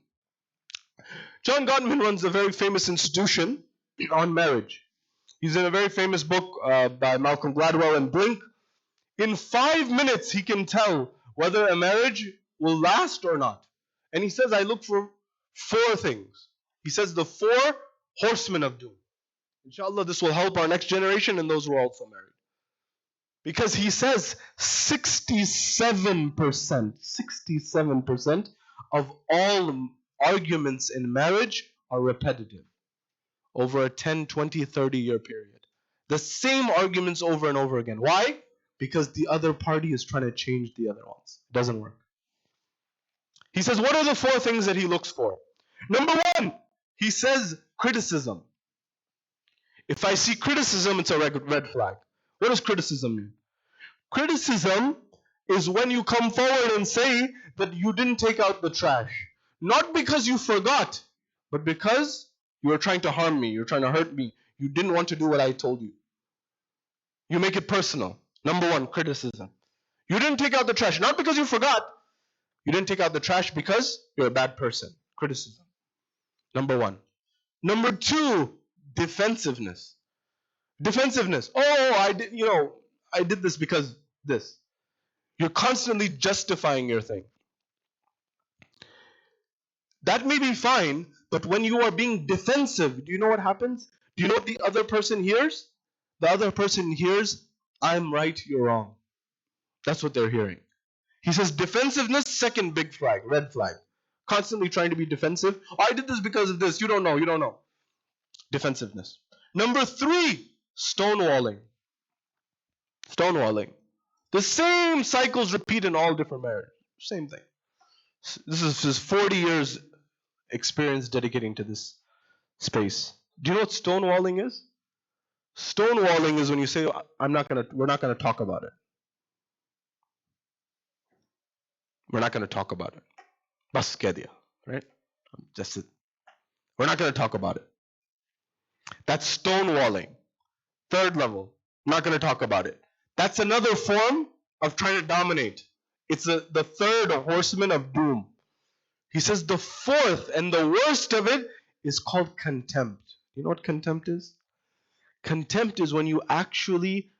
John Gottman runs a very famous institution on marriage. He's in a very famous book by Malcolm Gladwell and Blink. In 5 minutes, he can tell whether a marriage will last or not. And he says, I look for 4 things. He says the 4 horsemen of doom. Inshallah, this will help our next generation and those who are also married. Because he says 67% of all arguments in marriage are repetitive over a 10, 20, 30-year period. The same arguments over and over again. Why? Because the other party is trying to change the other ones. It doesn't work. He says, what are the 4 things that he looks for? Number 1, he says criticism. If I see criticism, it's a red flag. What does criticism mean? Criticism is when you come forward and say that you didn't take out the trash. Not because you forgot, but because you were trying to harm me, you're trying to hurt me. You didn't want to do what I told you. You make it personal. Number 1, criticism. You didn't take out the trash, not because you forgot. You didn't take out the trash because you're a bad person. Criticism. Number 1. Number 2, defensiveness. Defensiveness. Oh, I did this because this. You're constantly justifying your thing. That may be fine, but when you are being defensive, do you know what happens? Do you know what the other person hears? The other person hears, I'm right, you're wrong. That's what they're hearing. He says defensiveness, second big flag, red flag. Constantly trying to be defensive. Oh, I did this because of this. You don't know. Defensiveness. Number 3, stonewalling. Stonewalling. The same cycles repeat in all different marriages. Same thing. This is his 40 years experience dedicating to this space. Do you know what stonewalling is? Stonewalling is when you say, we're not gonna talk about it. We're not gonna talk about it. Bas keh diya, right? Just we're not gonna talk about it. That's stonewalling. Third level. I'm not gonna talk about it. That's another form of trying to dominate. It's the third horseman of doom. He says the fourth and the worst of it is called contempt. You know what contempt is? Contempt is when you actually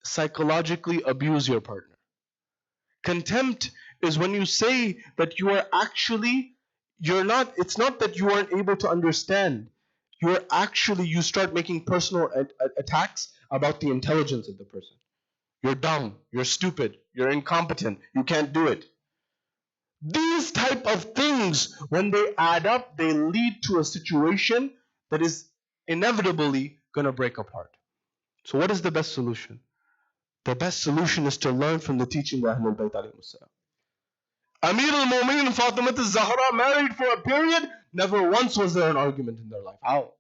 psychologically abuse your partner. Contempt is when you say that you are actually, it's not that you aren't able to understand. You start making personal attacks about the intelligence of the person. You're dumb, you're stupid, you're incompetent, you can't do it. These type of things, when they add up, they lead to a situation that is inevitably going to break apart. So what is the best solution? The best solution is to learn from the teaching of Ahlul Bayt alayhi salam. Amir al-Mu'minin Fatima al-Zahra married for a period, never once was there an argument in their life. How?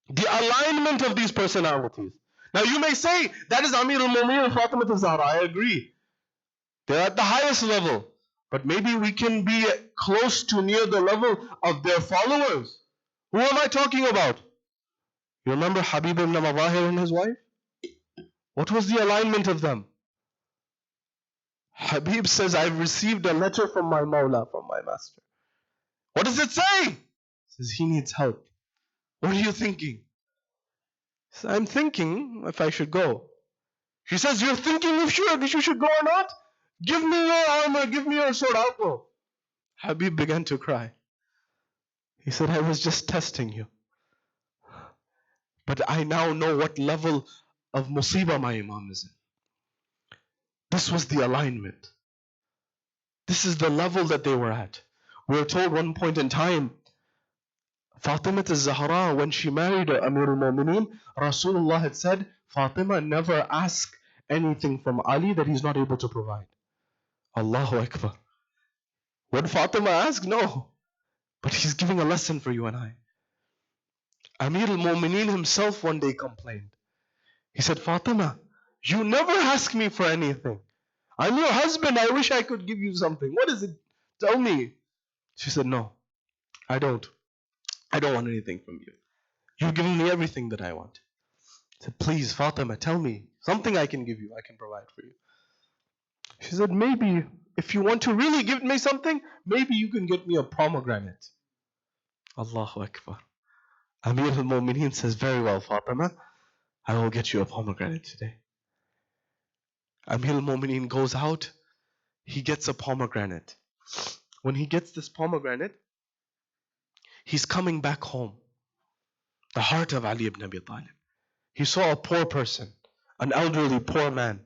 The alignment of these personalities. Now you may say, that is Amir al-Mu'minin Fatima al-Zahra. I agree. They're at the highest level. But maybe we can be close to near the level of their followers. Who am I talking about? You remember Habib ibn Mawahir and his wife? What was the alignment of them? Habib says, I've received a letter from my Mawla, from my master. What does it say? He says, he needs help. What are you thinking? He says, I'm thinking if I should go. She says, you're thinking if you should go or not? Give me your armor, give me your sword, I'll go. Habib began to cry. He said, I was just testing you. But I now know what level of musibah my Imam is in. This was the alignment. This is the level that they were at. We were told one point in time, Fatima al-Zahra, when she married Amir al-Mu'mineen, Rasulullah had said, Fatima, never ask anything from Ali that he's not able to provide. Allahu Akbar. Would Fatima ask? No. But he's giving a lesson for you and I. Amir al-Mu'mineen himself one day complained. He said, Fatima, you never ask me for anything. I'm your husband. I wish I could give you something. What is it? Tell me. She said, no, I don't. I don't want anything from you. You've given me everything that I want. He said, please, Fatima, tell me something I can give you, I can provide for you. She said, maybe if you want to really give me something, maybe you can get me a pomegranate. Allahu Akbar. Amir al-Mu'mineen says, very well, Fatima, I will get you a pomegranate today. Amir al-Mu'mineen goes out, he gets a pomegranate. When he gets this pomegranate, he's coming back home. The heart of Ali ibn Abi Talib. He saw a poor person, an elderly poor man.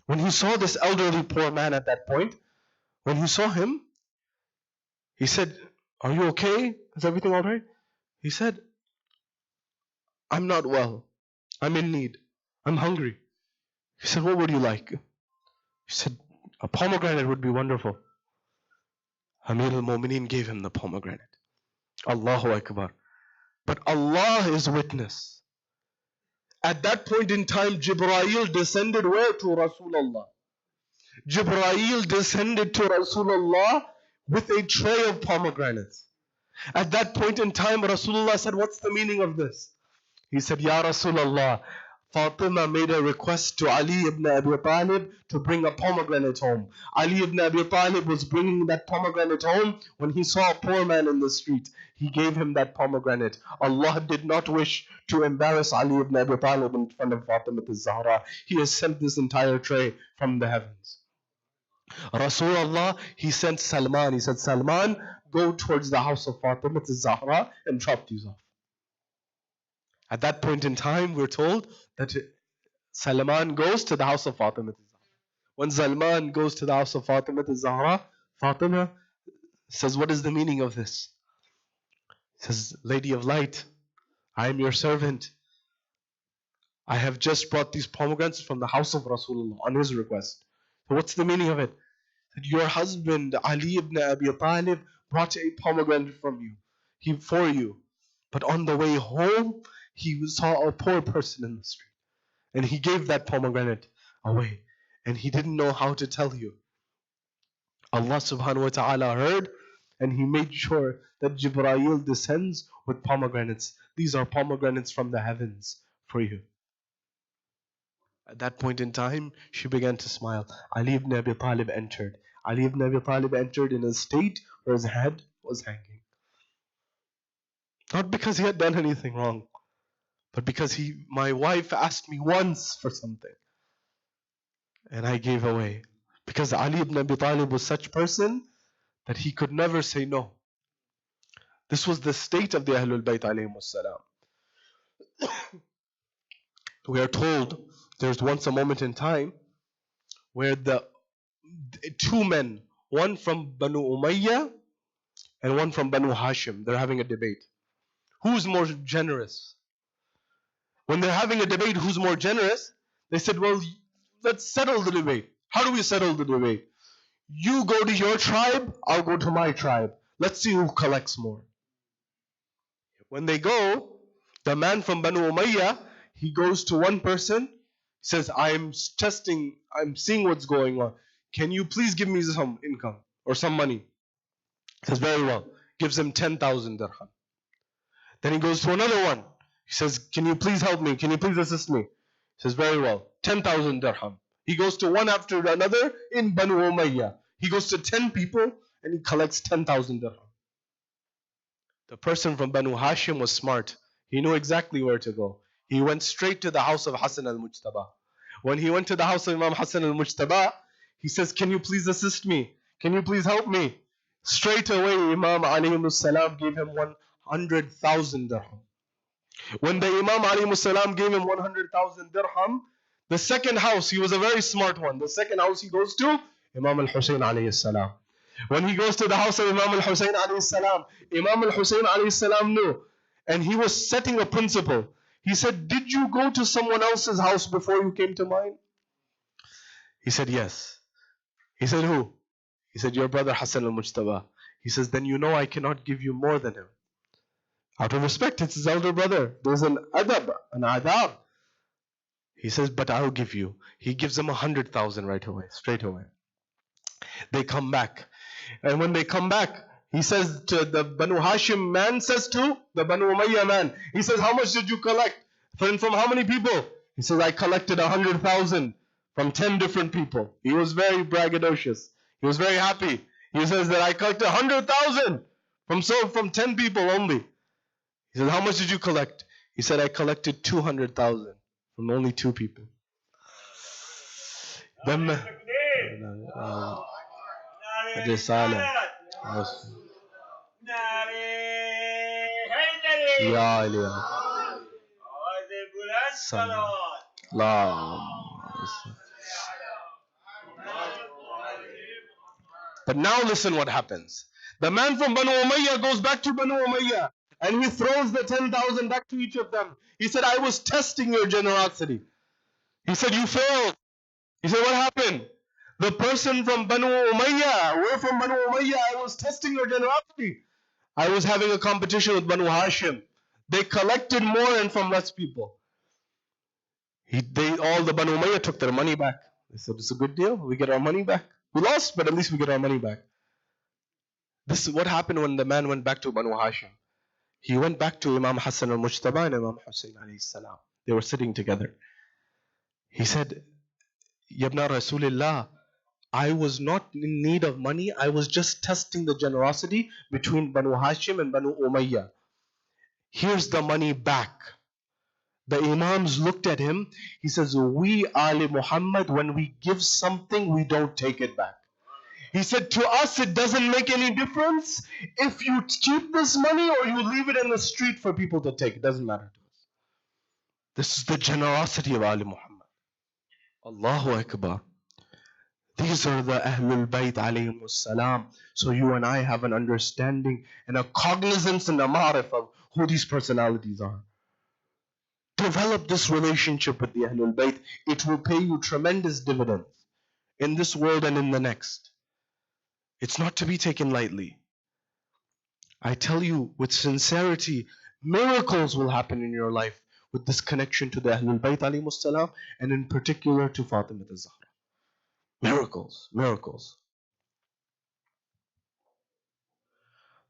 When he saw this elderly poor man at that point, when he saw him, he said, are you okay? Is everything all right? He said, I'm not well. I'm in need. I'm hungry. He said, what would you like? He said, a pomegranate would be wonderful. Amir al-Mu'mineen gave him the pomegranate. Allahu Akbar. But Allah is witness. At that point in time, Jibreel descended where? To Rasulullah. Jibreel descended to Rasulullah with a tray of pomegranates. At that point in time, Rasulullah said, what's the meaning of this? He said, Ya Rasulullah, Fatima made a request to Ali ibn Abi Talib to bring a pomegranate home. Ali ibn Abi Talib was bringing that pomegranate home when he saw a poor man in the street. He gave him that pomegranate. Allah did not wish to embarrass Ali ibn Abi Talib in front of Fatima al-Zahra. He has sent this entire tray from the heavens. Rasulullah, he sent Salman. He said, Salman, go towards the house of Fatima al-Zahra and drop these off. At that point in time, we're told that Salman goes to the house of Fatima al-Zahra. When Salman goes to the house of Fatima al-Zahra, Fatima says, what is the meaning of this? He says, Lady of Light, I am your servant. I have just brought these pomegranates from the house of Rasulullah on his request. So what's the meaning of it? That your husband, Ali ibn Abi Talib, brought a pomegranate from you, for you. But on the way home, he saw a poor person in the street. And he gave that pomegranate away. And he didn't know how to tell you. Allah subhanahu wa ta'ala heard, and he made sure that Jibreel descends with pomegranates. These are pomegranates from the heavens for you. At that point in time, she began to smile. Ali ibn Abi Talib entered. Ali ibn Abi Talib entered in a state where his head was hanging. Not because he had done anything wrong, but because my wife asked me once for something, and I gave away. Because Ali ibn Abi Talib was such a person that he could never say no. This was the state of the Ahlul Bayt alayhimus salam. We are told there's once a moment in time where the two men, one from Banu Umayyah and one from Banu Hashim, they're having a debate. Who's more generous? When they're having a debate, who's more generous? They said, well, let's settle the debate. How do we settle the debate? You go to your tribe, I'll go to my tribe. Let's see who collects more. When they go, the man from Banu Umayyah, he goes to one person, says, I'm seeing what's going on. Can you please give me some income or some money? He says, very well. Gives him 10,000 dirham. Then he goes to another one. He says, can you please help me? Can you please assist me? He says, very well. 10,000 dirham. He goes to one after another in Banu Umayyah. He goes to 10 people and he collects 10,000 dirham. The person from Banu Hashim was smart. He knew exactly where to go. He went straight to the house of Hassan al-Mujtaba. When he went to the house of Imam Hassan al-Mujtaba, he says, can you please assist me? Can you please help me? Straight away, Imam alayhi salam gave him 100,000 dirham. When the Imam alayhi salam gave him 100,000 dirham, the second house, he was a very smart one. The second house he goes to, Imam al-Husayn alayhi salam. When he goes to the house of Imam al-Husayn alayhi salam, Imam al-Husayn alayhi salam knew. And he was setting a principle. He said, did you go to someone else's house before you came to mine? He said, yes. He said, who? He said, your brother Hassan al-Mujtaba. He says, then you know I cannot give you more than him. Out of respect, it's his elder brother. There's an adab, an adab. He says, but I'll give you. He gives him 100,000 right away, straight away. They come back. And when they come back, he says to the Banu Hashim man, says to the Banu Umayyah man, he says, how much did you collect? From how many people? He says, I collected 100,000 from 10 different people. He was very braggadocious. He was very happy. He says that I collected 100,000 from 10 people only. He said, how much did you collect? He said, I collected 200,000 from only 2 people. Then, but now listen what happens. The man from Banu Umayyah goes back to Banu Umayyah and he throws the 10,000 back to each of them. He said, I was testing your generosity. He said, you failed. He said, what happened? The person from Banu Umayyah, we're from Banu Umayyah, I was testing your generosity. I was having a competition with Banu Hashim. They collected more and from less people. All the Banu Umayyah took their money back. They said, it's a good deal. We get our money back. We lost, but at least we get our money back. This is what happened when the man went back to Banu Hashim. He went back to Imam Hassan al-Mujtaba and Imam Hussain alayhi salam. They were sitting together. He said, Yabna Rasulillah, I was not in need of money. I was just testing the generosity between Banu Hashim and Banu Umayyah. Here's the money back. The Imams looked at him. He says, we Ali Muhammad, when we give something, we don't take it back. He said, to us it doesn't make any difference if you keep this money or you leave it in the street for people to take. It doesn't matter to us. This is the generosity of Ali Muhammad. Allahu Akbar. These are the Ahlul Bayt alayhimus salam. So you and I have an understanding and a cognizance and a ma'rif of who these personalities are. Develop this relationship with the Ahlul Bayt. It will pay you tremendous dividends in this world and in the next. It's not to be taken lightly. I tell you with sincerity, Miracles will happen in your life with this connection to the Ahlul Bayt alayhimus salam, and in particular to Fatima al-Zahra. Miracles, miracles.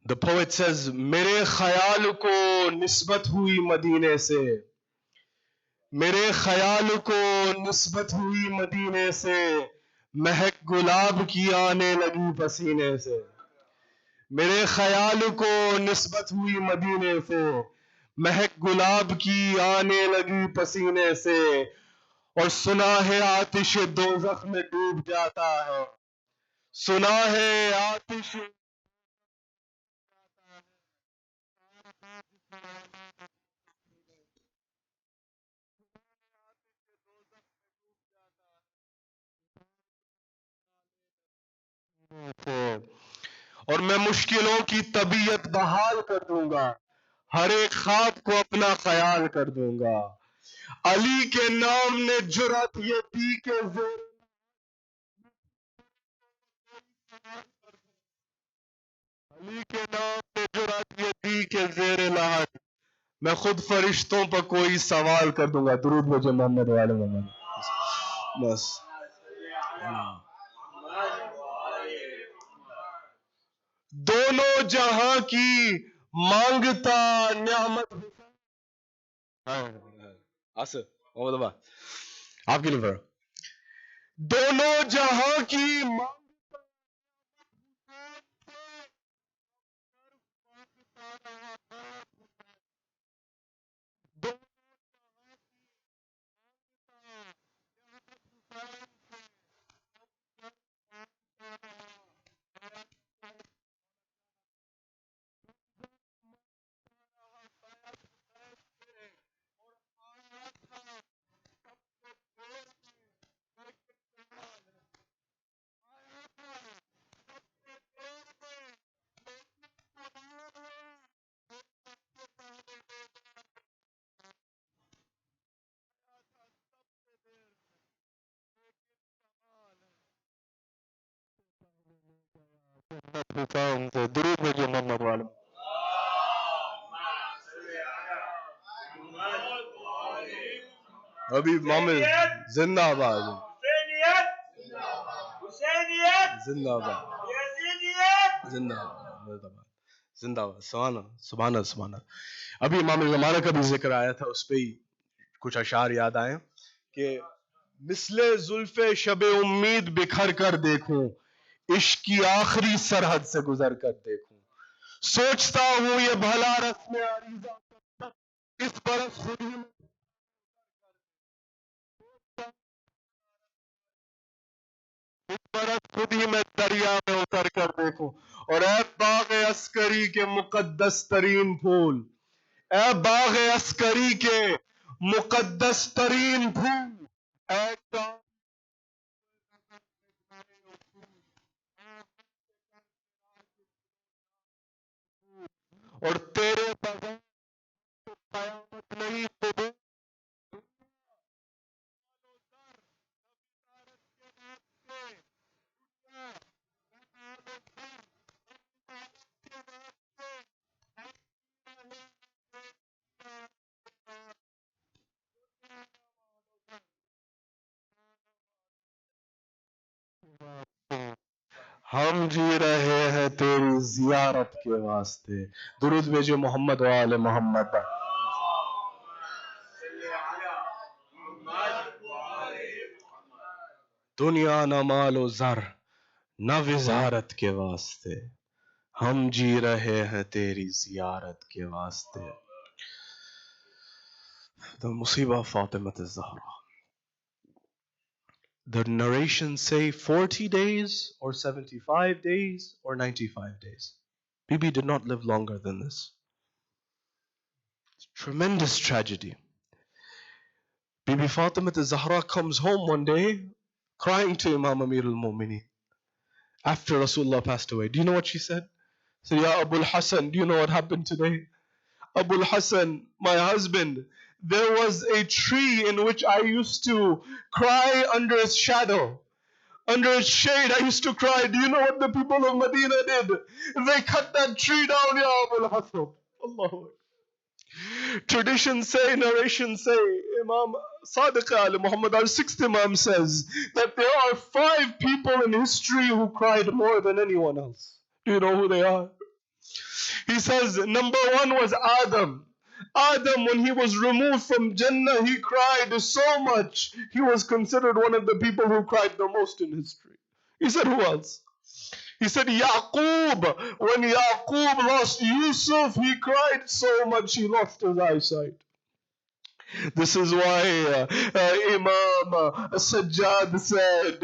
The poet says, Mere khayal ko nisbat hui Madine se. Mere khayal ko nisbat hui Madine se. Mehak gulab ki aane lagi pasine se. میرے خیال کو نسبت ہوئی مدینے سے مہک گلاب کی آنے لگی پسینے سے اور سنا ہے آتش دوزخ میں ڈوب جاتا ہے سنا ہے آتش اور میں مشکلوں کی طبیعت بحال کر دوں گا ہر ایک خواب کو اپنا خیال کر دوں گا علی کے نام نے جرأت یہ دی کہ علی کے نام نے جرأت یہ دی کہ زیر لحد میں خود فرشتوں پر کوئی سوال کر دوں گا درود بھیجو محمد والے محمد بس دونوں جہاں کی مانگتا نعمت آپ کی نہیں دونوں جہاں کی درود بھیجو محمد والے ابھی محمد زندہ آباد زندہ آباد زندہ آباد زندہ آباد سبحان اللہ ابھی امام زمانہ کا بھی ذکر آیا تھا اس پہ ہی کچھ اشعار یاد آئے کہ مثل زلف شب امید بکھر کر دیکھوں عشق کی آخری سرحد سے گزر کر دیکھوں سوچتا ہوں یہ بھلا رسم عریضہ اس برس خود ہی میں دریا میں اتر کر دیکھوں اور اے باغ عسکری کے مقدس ترین پھول اے باغ عسکری کے مقدس ترین پھول اے اور تیرے بغیر قیامت نہیں تو ہم جی رہے ہیں تیری زیارت کے واسطے درود بھیجو محمد و آل محمد دنیا نہ مال و زر نہ وزارت کے واسطے ہم جی رہے ہیں تیری زیارت کے واسطے The Musibah Fatimat al-Zahra. The narrations say 40 days or 75 days or 95 days. Bibi did not live longer than this. Tremendous tragedy. Bibi Fatimat al-Zahra comes home one day crying to Imam Amir al-Mu'mineen after Rasulullah passed away. Do you know what she said? She said, Ya Abul Hassan, do you know what happened today? Abul Hassan, my husband, there was a tree in which I used to cry under its shadow. Under its shade, I used to cry. Do you know what the people of Medina did? They cut that tree down, Ya Abul Hassan. Allah. Traditions say, narrations say, Imam Sadiq Ali Muhammad, our sixth Imam, says that there are 5 people in history who cried more than anyone else. Do you know who they are? He says, number 1 was Adam. Adam, when he was removed from Jannah, he cried so much. He was considered one of the people who cried the most in history. He said, who else? He said, Yaqub. When Yaqub lost Yusuf, he cried so much he lost his eyesight. This is why Imam Sajjad said,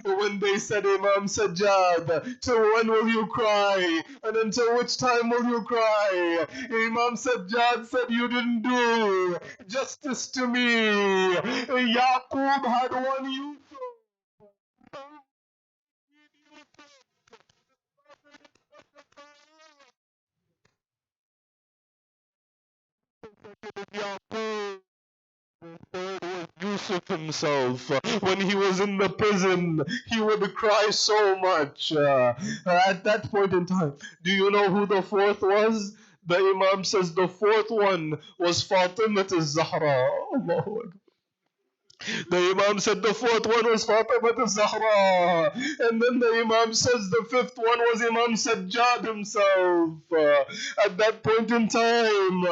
when they said, Imam Sajjad, till when will you cry? And until which time will you cry? Imam Sajjad said, you didn't do justice to me. Yaqub had one Yusuf. Yaqub. The third was Yusuf himself. When he was in the prison, he would cry so much at that point in time. Do you know who the fourth was? The Imam says the fourth one was Fatimah al-Zahra. Allahu Akbar. The Imam said the fourth one was Fatimah al-Zahra. And then the Imam says the fifth one was Imam Sajjad himself. At that point in time,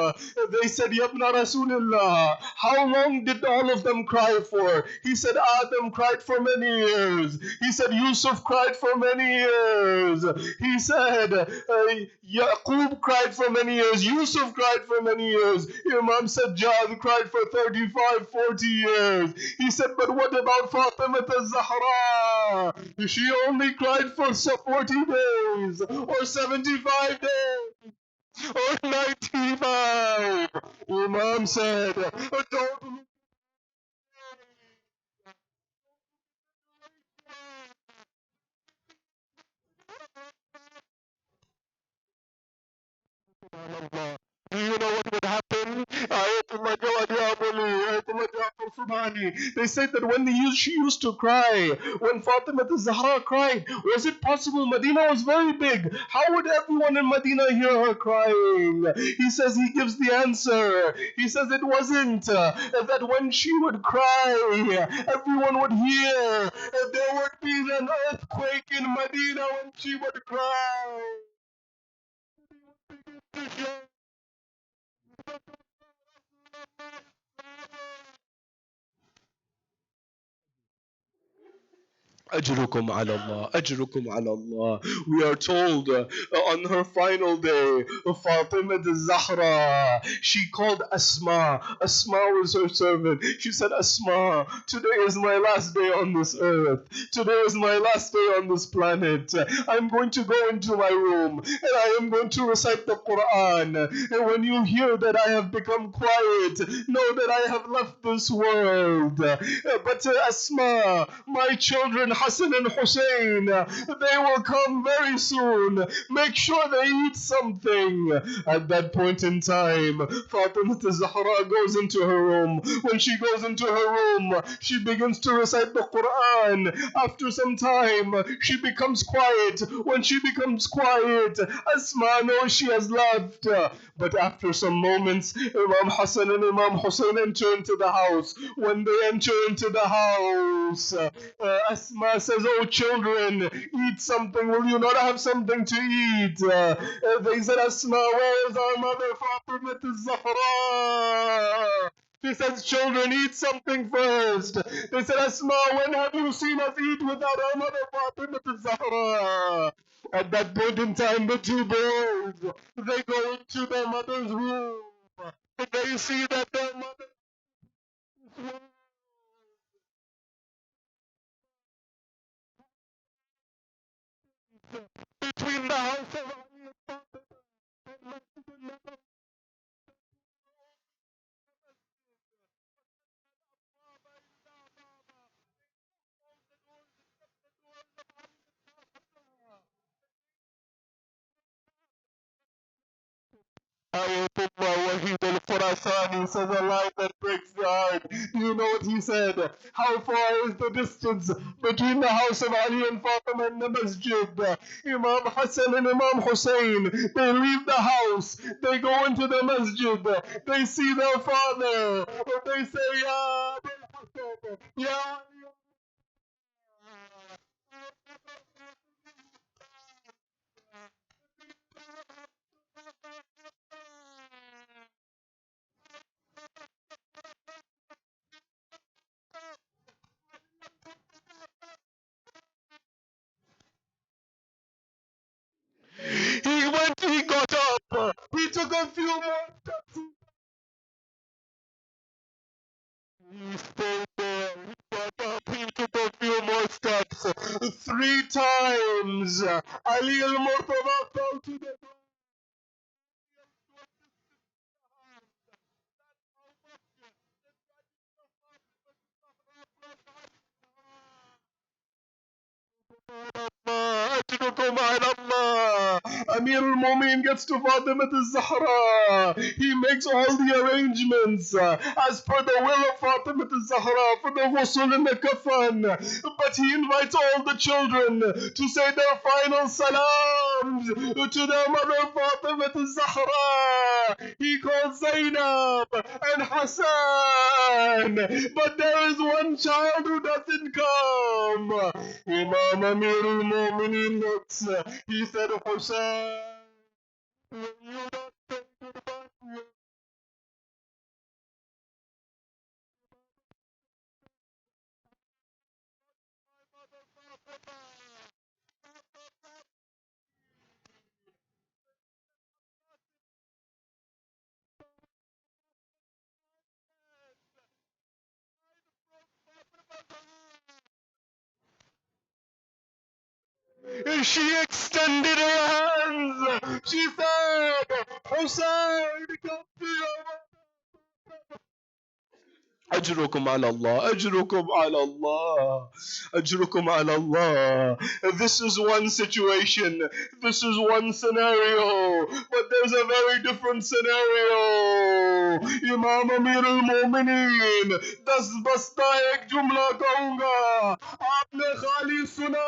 they said, Yabna Rasulullah, how long did all of them cry for? He said, Adam cried for many years. He said, Yusuf cried for many years. He said, Yaqub cried for many years. Yusuf cried for many years. Imam Sajjad cried for 35, 40 years. He said, but what about Fatima al-Zahra? She only cried for 40 days, or 75 days, or 95. Imam said, don't Allah. Do you know what would happen? They said that when she used to cry, when Fatima Zahra cried, was it possible? Medina was very big. How would everyone in Medina hear her crying? He says, he gives the answer. He says it wasn't that when she would cry, everyone would hear. There would be an earthquake in Medina when she would cry. أجركم على الله أجركم على الله. We are told on her final day, Fatima al-Zahra, she called Asma. Asma was her servant. She said, Asma, today is my last day on this earth. Today is my last day on this planet. I'm going to go into my room and I am going to recite the Quran. And when you hear that I have become quiet, know that I have left this world. But Asma, my children Hassan and Hussein, they will come very soon. Make sure they eat something. At that point in time, Fatima Zahra goes into her room. When she goes into her room, she begins to recite the Quran. After some time, she becomes quiet. When she becomes quiet, Asma knows she has left. But after some moments, Imam Hassan and Imam Hussein enter into the house. When they enter into the house, Asma says, oh children, eat something. Will you not have something to eat? They said, Asma, where is our mother Fatima al-Zahra? She says, children, eat something first. They said, Asma, when have you seen us eat without our mother Fatima al-Zahra? At that point in time, the two boys, they go into their mother's room. They see that their mother is between the house of Ali and Fatima and Masjid al-Nabawi. آية الله وحيد القرآن Thani says a line that breaks the heart. Do you know what he said? How far is the distance between the house of Ali and Fatima and the masjid? Imam Hassan and Imam Hussein, they leave the house, they go into the masjid, they see their father, they say, Ya Abul Hassan, Ya Ali. He got up, he took a few more steps. He stayed there. He got up. He took a few more steps. 3 times. Ali al-Murtada fell to the ground. أجركم على الله. Amir al-Mumin gets to Fatima al-Zahra. He makes all the arrangements as per the will of Fatima al-Zahra for the ghusl and the kafan. But he invites all the children to say their final salams to their mother Fatima al-Zahra. He calls Zainab and Hassan. But there is one child who doesn't come. Imam Amir al-Mu'mineen looks. He said, Hussein, will you not say goodbye? She extended her hands. She said, Hussein, come to your أجركم على الله أجركم على الله أجركم على الله. This is one situation, this is one scenario, but there's a very different scenario. Imam Amir al-Mu'mineen, 10 बस्ता एक जुमला कहूंगा, आपने खाली सुना.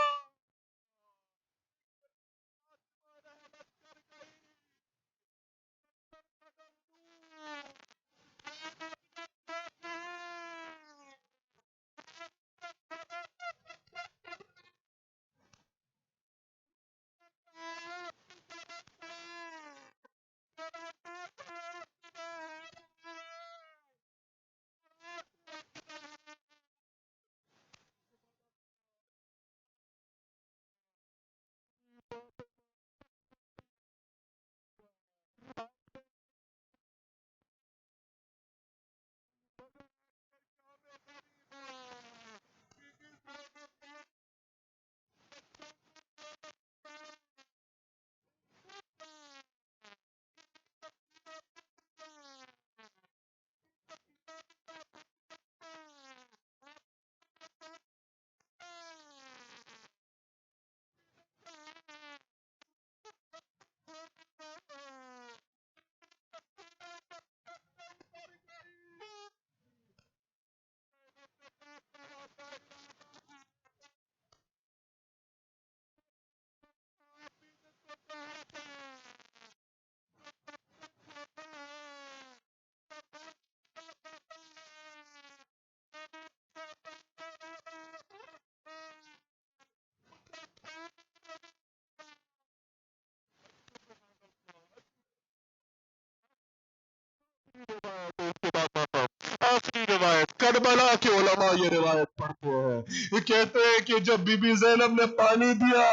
आखिरी रिवायत करबला के उलमा ये रिवायत पढ़ते हैं. ये कहते हैं कि जब बीबी जैनब ने पानी दिया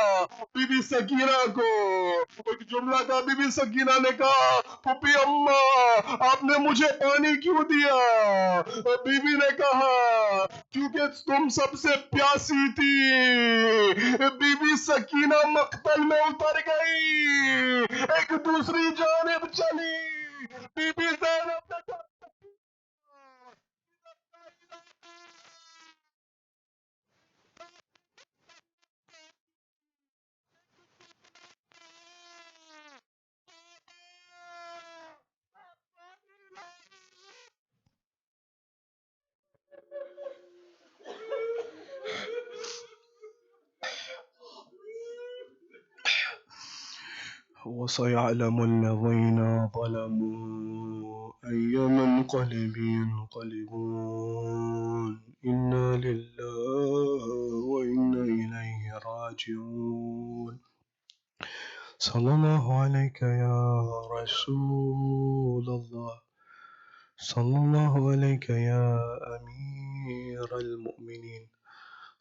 बीबी सकीना को, एक जुमला था. बीबी सकीना ने कहा, पुपी अम्मा आपने मुझे पानी क्यों दिया? बीबी ने कहा, क्योंकि तुम सबसे प्यासी थी. बीबी सकीना मक्तल में उतर गई, एक दूसरी जानिब चली. बीबी जैनब ने कहा, وسيعلم الذين ظلموا أي منقلب ينقلبون إنا لله وإنا إليه راجعون. صلى الله عليك يا رسول الله، صلى الله عليك يا أمير المؤمنين،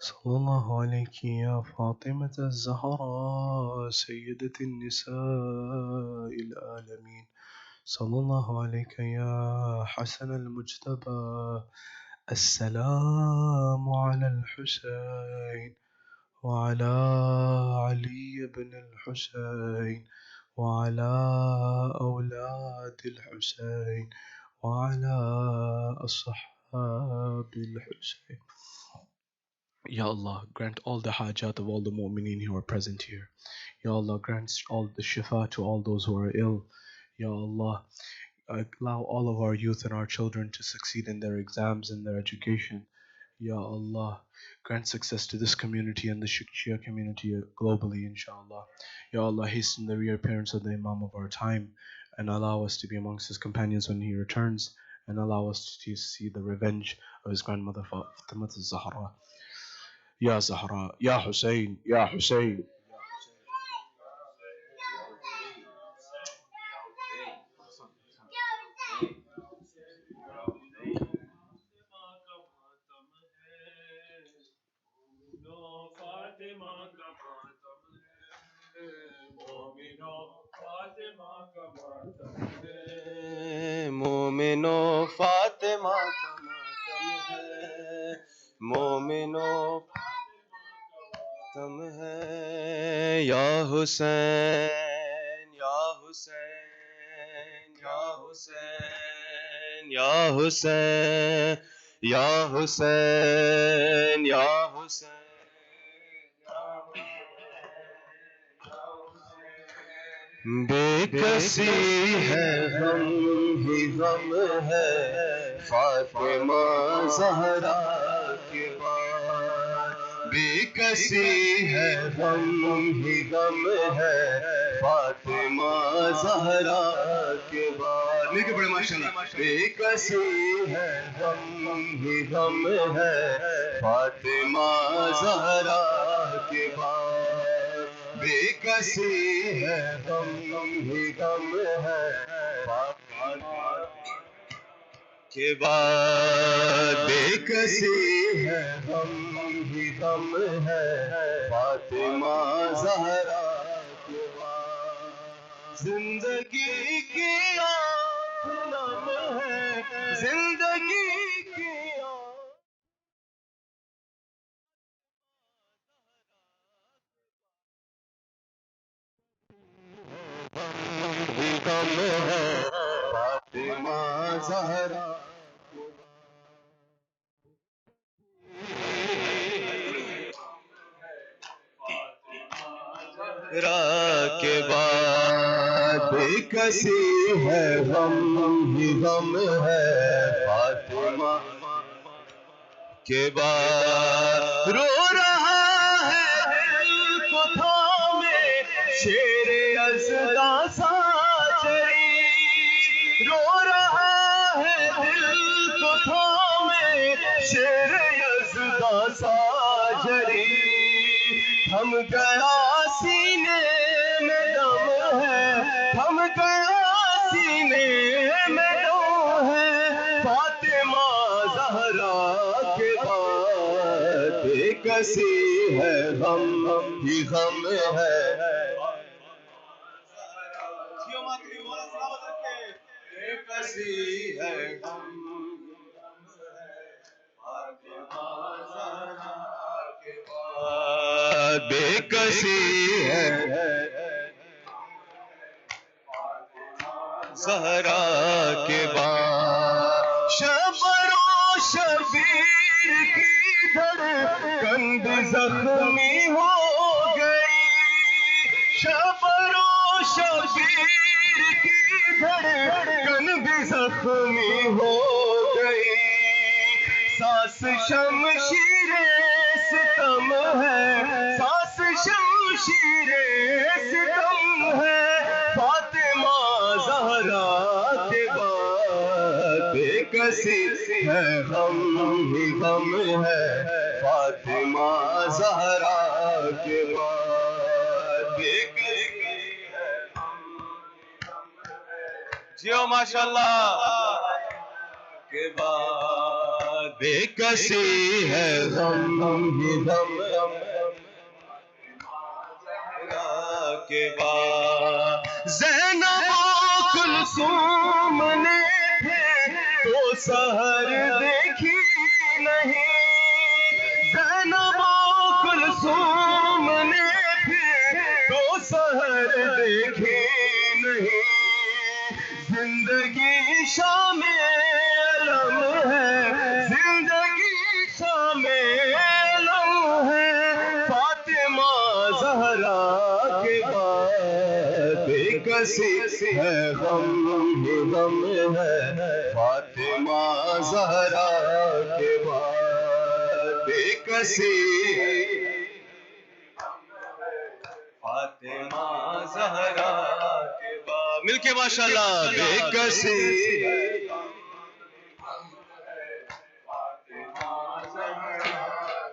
صلى الله عليك يا فاطمة الزهراء سيدة النساء العالمين، صلى الله عليك يا حسن المجتبى. السلام على الحسين وعلى علي بن الحسين وعلى أولاد الحسين وعلى أصحاب الحسين. Ya Allah, grant all the hajat of all the mu'mineen who are present here. Ya Allah, grant all the shifa to all those who are ill. Ya Allah, allow all of our youth and our children to succeed in their exams and their education. Ya Allah, grant success to this community and the Shia community globally, inshallah. Ya Allah, hasten the reappearance of the Imam of our time and allow us to be amongst his companions when he returns, and allow us to see the revenge of his grandmother Fatima al-Zahra. Ya Zahra, Ya Hussein, Ya Hussein. مومنو فاطمہ کا ماتم ہے، مومنو تم ہے، یا حسین یا حسین یا حسین یا حسین یا حسین یا حسین. بے کسی ہے غم ہی غم ہے، فاطمہ زہرا کے بعد. بے کسی ہے غم ہی غم ہے، فاطمہ زہرا کے بعد. لیکن بڑے ماشاءاللہ. بے کسی ہے غم ہی غم ہے، فاطمہ زہرا کے بعد. بے کسی ہے غم ہی غم ہے، فاطمہ کے بعد. بے کسی ہے غم ہی غم ہے، فاطمہ زہرا کے بعد. زندگی کی آنکھ نم ہے، زندگی کی آنکھ ہی غم ہے، فاطمہ زہرا کے بعد. بے کسی ہے غم ہی غم ہے، فاطمہ کے بعد. رو رہا ہے دل کو تھامے شیر یزداں ساجری، رو رہا ہے دل کو تھامے شیر یزداں ساجری. تھم گیا سینے میں دم ہے، تھم گیا سینے میں دم ہے، فاطمہ زہرا کے بعد. بے کسی ہے غم ہی غم ہے، بے کسی ہے غم بے کسی ہے زہرا کے بعد. شبر و شبیر کی دھڑکن بھی زخمی ہو گئی، شبر و شبیر کی دھڑکن بھی زخمی ہو گئی. ساس شمشیر ستم ہے، ساس شمشیر ستم ہے، فاطمہ زہرا کے بعد بے کسی ہے غم ہی غم ہے فاطمہ زہرا کے بعد بے کسی ہے جیو ماشاءاللہ کے بعد بے کسی ہے غم ہی غم کے بعد زینب و کلثوم نے تھے تو سحر دیکھی نہیں زینب و کلثوم نے تھے تو سحر دیکھی نہیں زندگی شام علم ہے زندگی شام علم ہے فاطمہ زہرا کے بعد بے کسی ہے غم ہی غم ہے فاطمہ زہرا کے بعد بے کسی فاطمہ زہرا کے بعد مل کے ماشاءاللہ بے کسی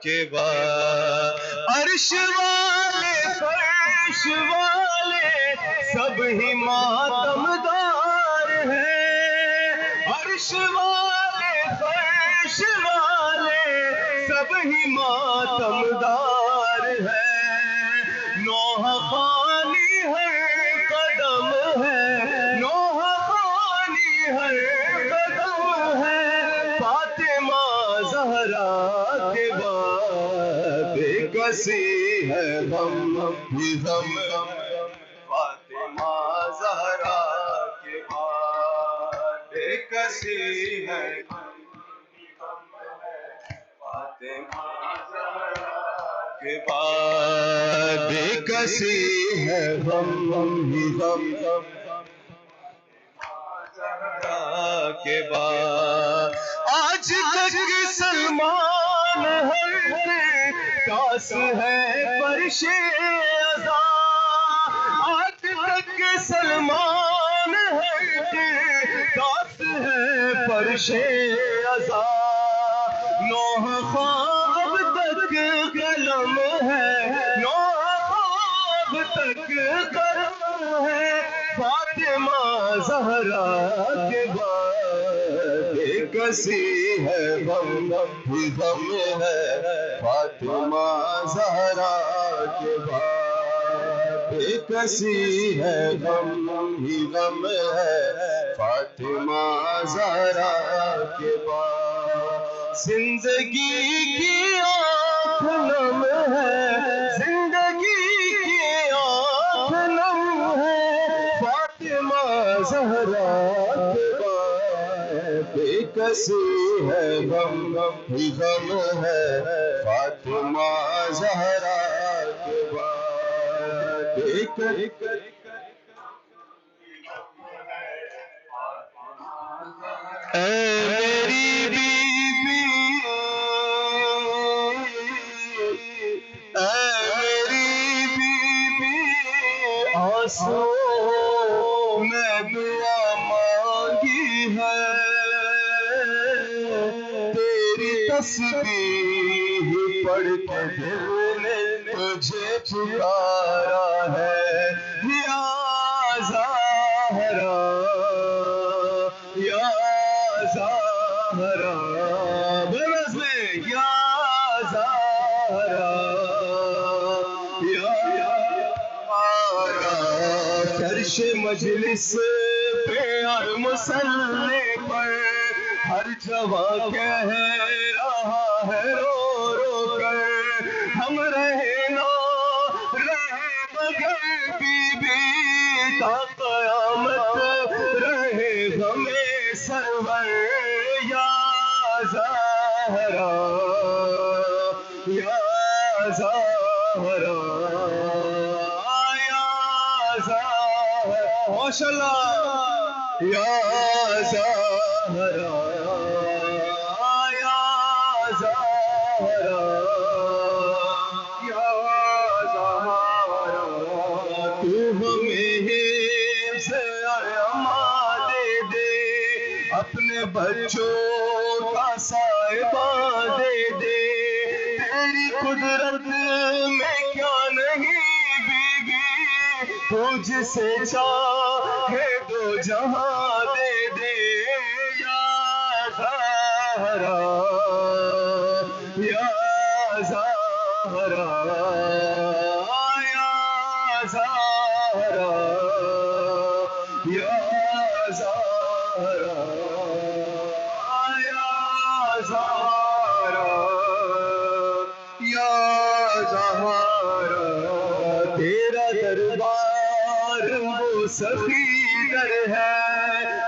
کے بعد عرش والے فرش والے سب ہی ماتمدار ہیں عرش والے فرش والے سب ہی ماتمدار ہیں نوح خوانی ہر قدم ہے نوح خوانی ہر قدم ہے فاطمہ زہرا کے بعد بے کسی ہے غم ہی غم فاطمہ زہرا کے بعد بے کسی ہے فاطمہ زہرا کے بعد بے کسی ہے غم ہی غم کے بعد آج تک سلمان ہر کاس ہے فرش ازا آج تک سلمان ہر کاس ہے فرش ازا نوح خواب تک قلم ہے نوح خواب تک قلم ہے فاطمہ زہرا کے بعد بے کسی ہے غم ہی غم ہے فاطمہ زہرا کے بعد بے کسی ہے غم ہی غم ہے فاطمہ زہرا کے بعد زندگی کی آنکھ نم ہے زندگی کی آنکھ نم ہے فاطمہ زہرا کے بعد بے کسی ہے غم ہی غم ہے فاطمہ زہرا کے بعد بے کسی اے میری بیوی اے میری بیوی آنسو میں دعا مانگی ہے تیری تسبیح پڑھ کے دل نے تجھے پکارا ہے یا زہرا یا زہرا بس میں یا زہرا یا فرش مجلس پہ اور مصلی پر ہر جوان کہہ رہا ہے رو رو کر ہم رہے نہ رہے مگر بی بی تا قیامت رہے ہمیں سرور یا زہرا یا زہرا یا زہرا ماشاءاللہ یا زہرا یا زہرا یا زہرا تو ہمیں بچوں کا سائبہ دے دے، تیری قدرت میں کیا نہیں بی بی، تو جسے چاہے دو جہاں دے دے، یا زہرا یا زہرا یا زہرا یا زہرا یا زہرا یا زہرا، تیرا دربار وہ سخی در ہے،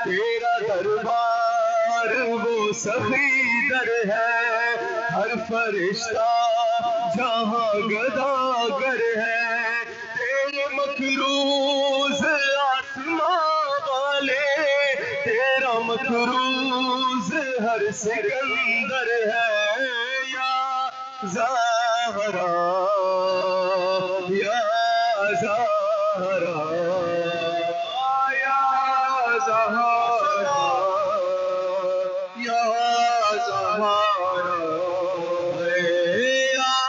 تیرا دربار وہ سخی در ہے، ہر فرشتہ جہاں گداگر ہے، تیرے مکروز آسماں والے، تیرا مکروز ہر سکندر ہے، یا زہرا یا زہرا یا زہرا یا زہرا یا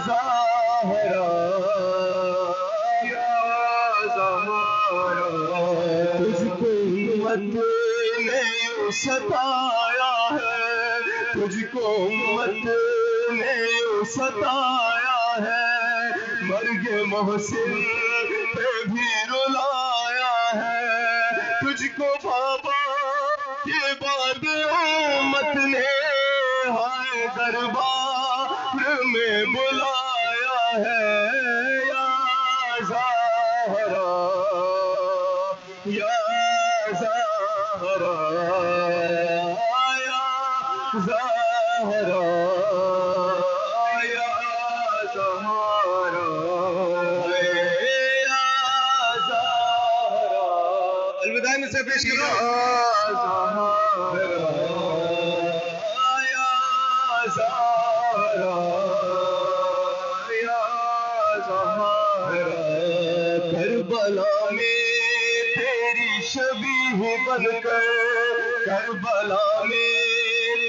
زہرا یا زہرا، تجھ کو امت نے یوں ستایا ہے، تجھ کو امت نے یوں ستایا ہے، مرگ محسن پہ بھی رلایا ہے، تجھ کو بابا یہ بات امت نے ہائے دربار میں بلایا ہے، یا زہرا یا زہرا یا زہرا یا زہرا یا زہرا، الوداع میں سے پیش کرو، یا زہرا یا زہرا، کربلا میں تیری شبیہ بن کر، کربلا میں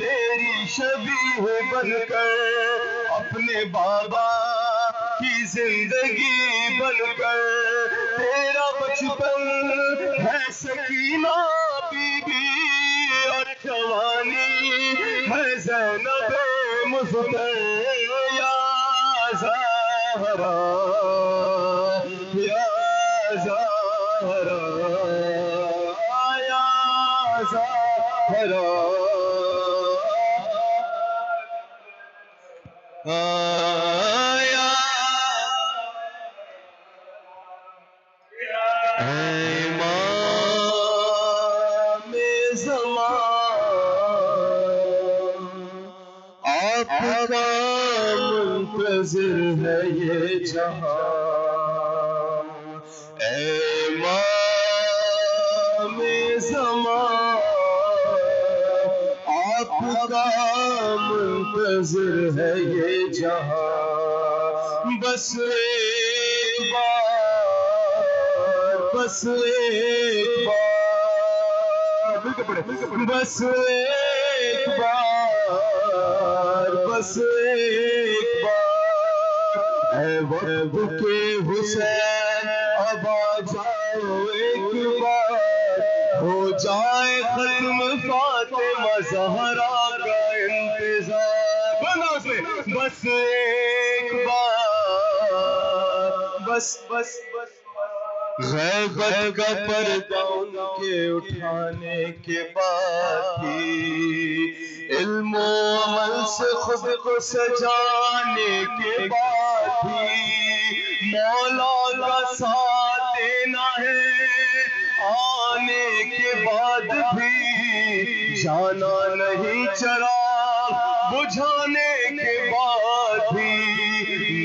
تیری شبیہ بن کر، اپنے بابا کی زندگی بن کر، تیرا بچپن ہے سکینہ بی بی، اور جوانی ہے زینب مظفر، یا زہرا یا زہرا یا زہرا امام زمان، آپ کا منتظر ہے یہ جہاں، امام زمان، آپ کا منتظر ہے یہ جہاں، بس ایک بار، بس ایک بار، بس ایک بار، بس ایک بار، اے وقت کے حسین اب آ جاؤ ایک بار، ہو جائے ختم فاطمہ زہرا کا انتظار، بنا اس میں، بس ایک بار، بس بس بس غیبت کا پردہ ان کے اٹھانے کے بعد بھی، علم و عمل سے خود کو سجانے کے بعد بھی، مولا کا ساتھ دینا ہے آنے کے بعد بھی، جانا نہیں چراغ بجھانے کے بعد بھی،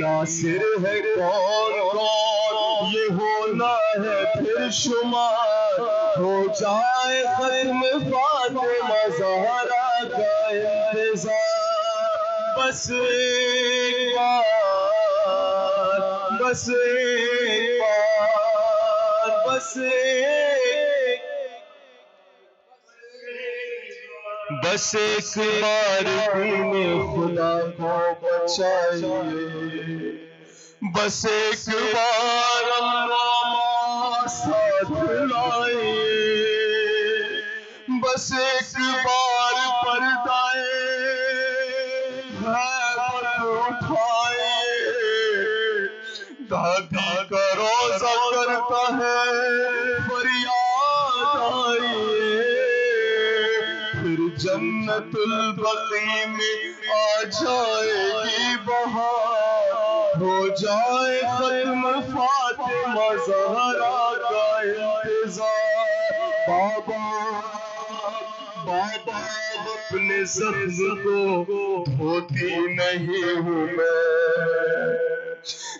ناصر ہے کون کون یہ ہونا ہے پھر شمار، ہو جائے ختم فاطمہ زہرا کا انتظار، بس ایک بار، بس ایک بار، بس ایک بس ایک بار دین خدا کو بچائیے، بس ایک بار اللہ ساتھ لائیے، بس ایک بار پردائے غیبت اٹھائیے، دادی کا روزہ کرتا ہے فریاد آئیے، پھر جنت البقیع میں آ جائے گی بہار، ہو جائے ختم فاطمہ زہرا کا انتظار۔ بابا بابا اپنے زخم کو دھوتی نہیں ہوں میں،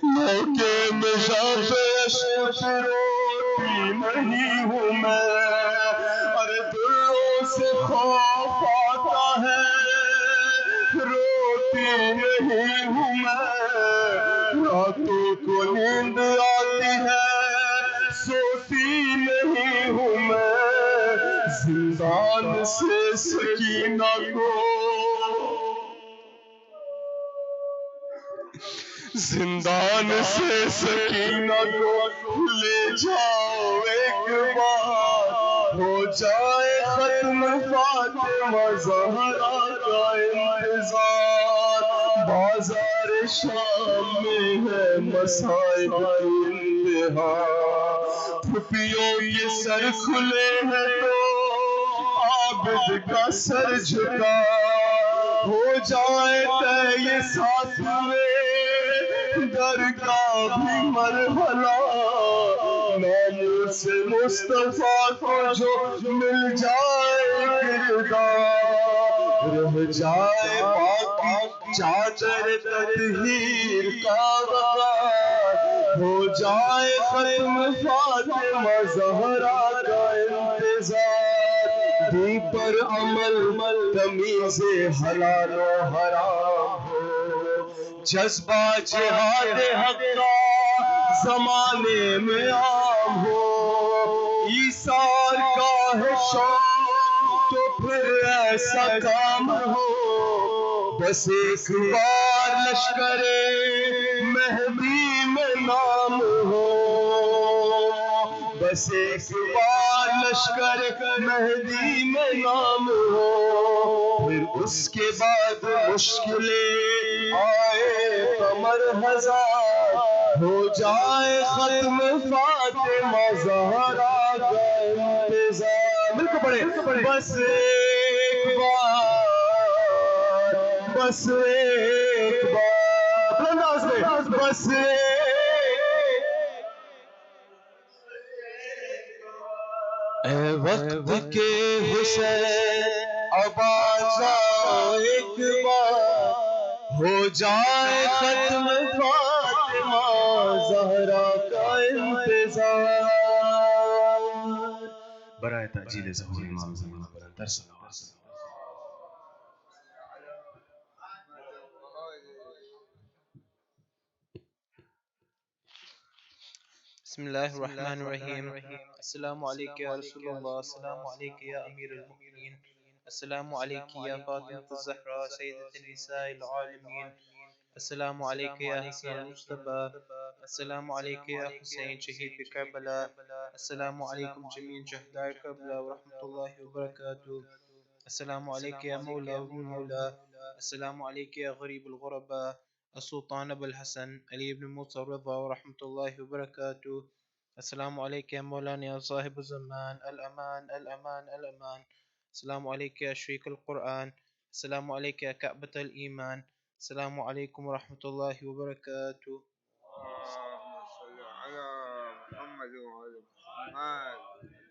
لوکے میں عشق روتی نہیں ہوں میں، ارے دلوں سے خوف آتا ہے روتی نہیں ہوں میں، راتوں کو نیند آتی ہے سوتی نہیں ہوں میں، زندان سے سکینہ کو زندان سے سکینہ کو لے جاؤ ایک بار، ہو جائے ختم فاطمہ زہرا کا انتظار۔ بازار شام میں ہے مصائب کی انتہا، پھپھیوں کے سر کھلے ہیں تو عابد کا سر جھکا، ہو جائے طے یہ ساتھ میں درگاہ بھی مرحلہ، نام سے مصطفیٰ کو جو مل جائے کردار، رہ جائے باقی چادر تطہیر کا وقار، ہو جائے ختم فاطمہ زہرا کا انتظار۔ دی پر عمل تمیز حلال و حرام ہو، جذبہ جہاد حق کا زمانے میں عام ہو، ایثار کا ہے شوق تو پھر ایسا کام ہو، بس ایک بار لشکر مہدی میں نام ہو، بس ایک بار لشکر مہدی میں نام ہو، پھر اس کے بعد مشکلیں آئے قمر ہزار، ہو جائے ختم فاطمہ زہرا کا انتظار۔ مل کے پڑھے، بس ایک بار، بس ایک بار، انداز میں، بس اے وقت کے حسین اب آ جاؤ ایک بار، ہو جائے ختم فاطمہ زہرا کا انتظار۔ برائے تاجیل ظہور امام زمان پر انتر صلوات۔ بسم اللہ الرحمن الرحیم۔ السلام علیکم یا رسول اللہ، السلام علیکم یا امیر المؤمنین، السلام علیکم یا فاطمۃ الزہرا سیدۃ النساء العالمین، السلام علیکم یا حسن المصطفیٰ، السلام علیکم یا حسین شہید کربلا، السلام علیکم جمیع شہداء کربلا ورحمۃ اللہ وبرکاتہ، السلام علیکم یا مولا ابن مولا، السلام علیکم یا غریب الغرباء السلطان ابو الحسن علی بن موسى الرضا ورحمۃ اللہ وبرکاتہ، السلام علیکم یا مولانا یا صاحب الزمان الامان الامان الامان، السلام علیکم یا شریک القرآن، السلام علیکم یا کعبۃ الایمان، السلام علیکم ورحمۃ اللہ وبرکاتہ۔ اللهم صل على محمد وعلى محمد۔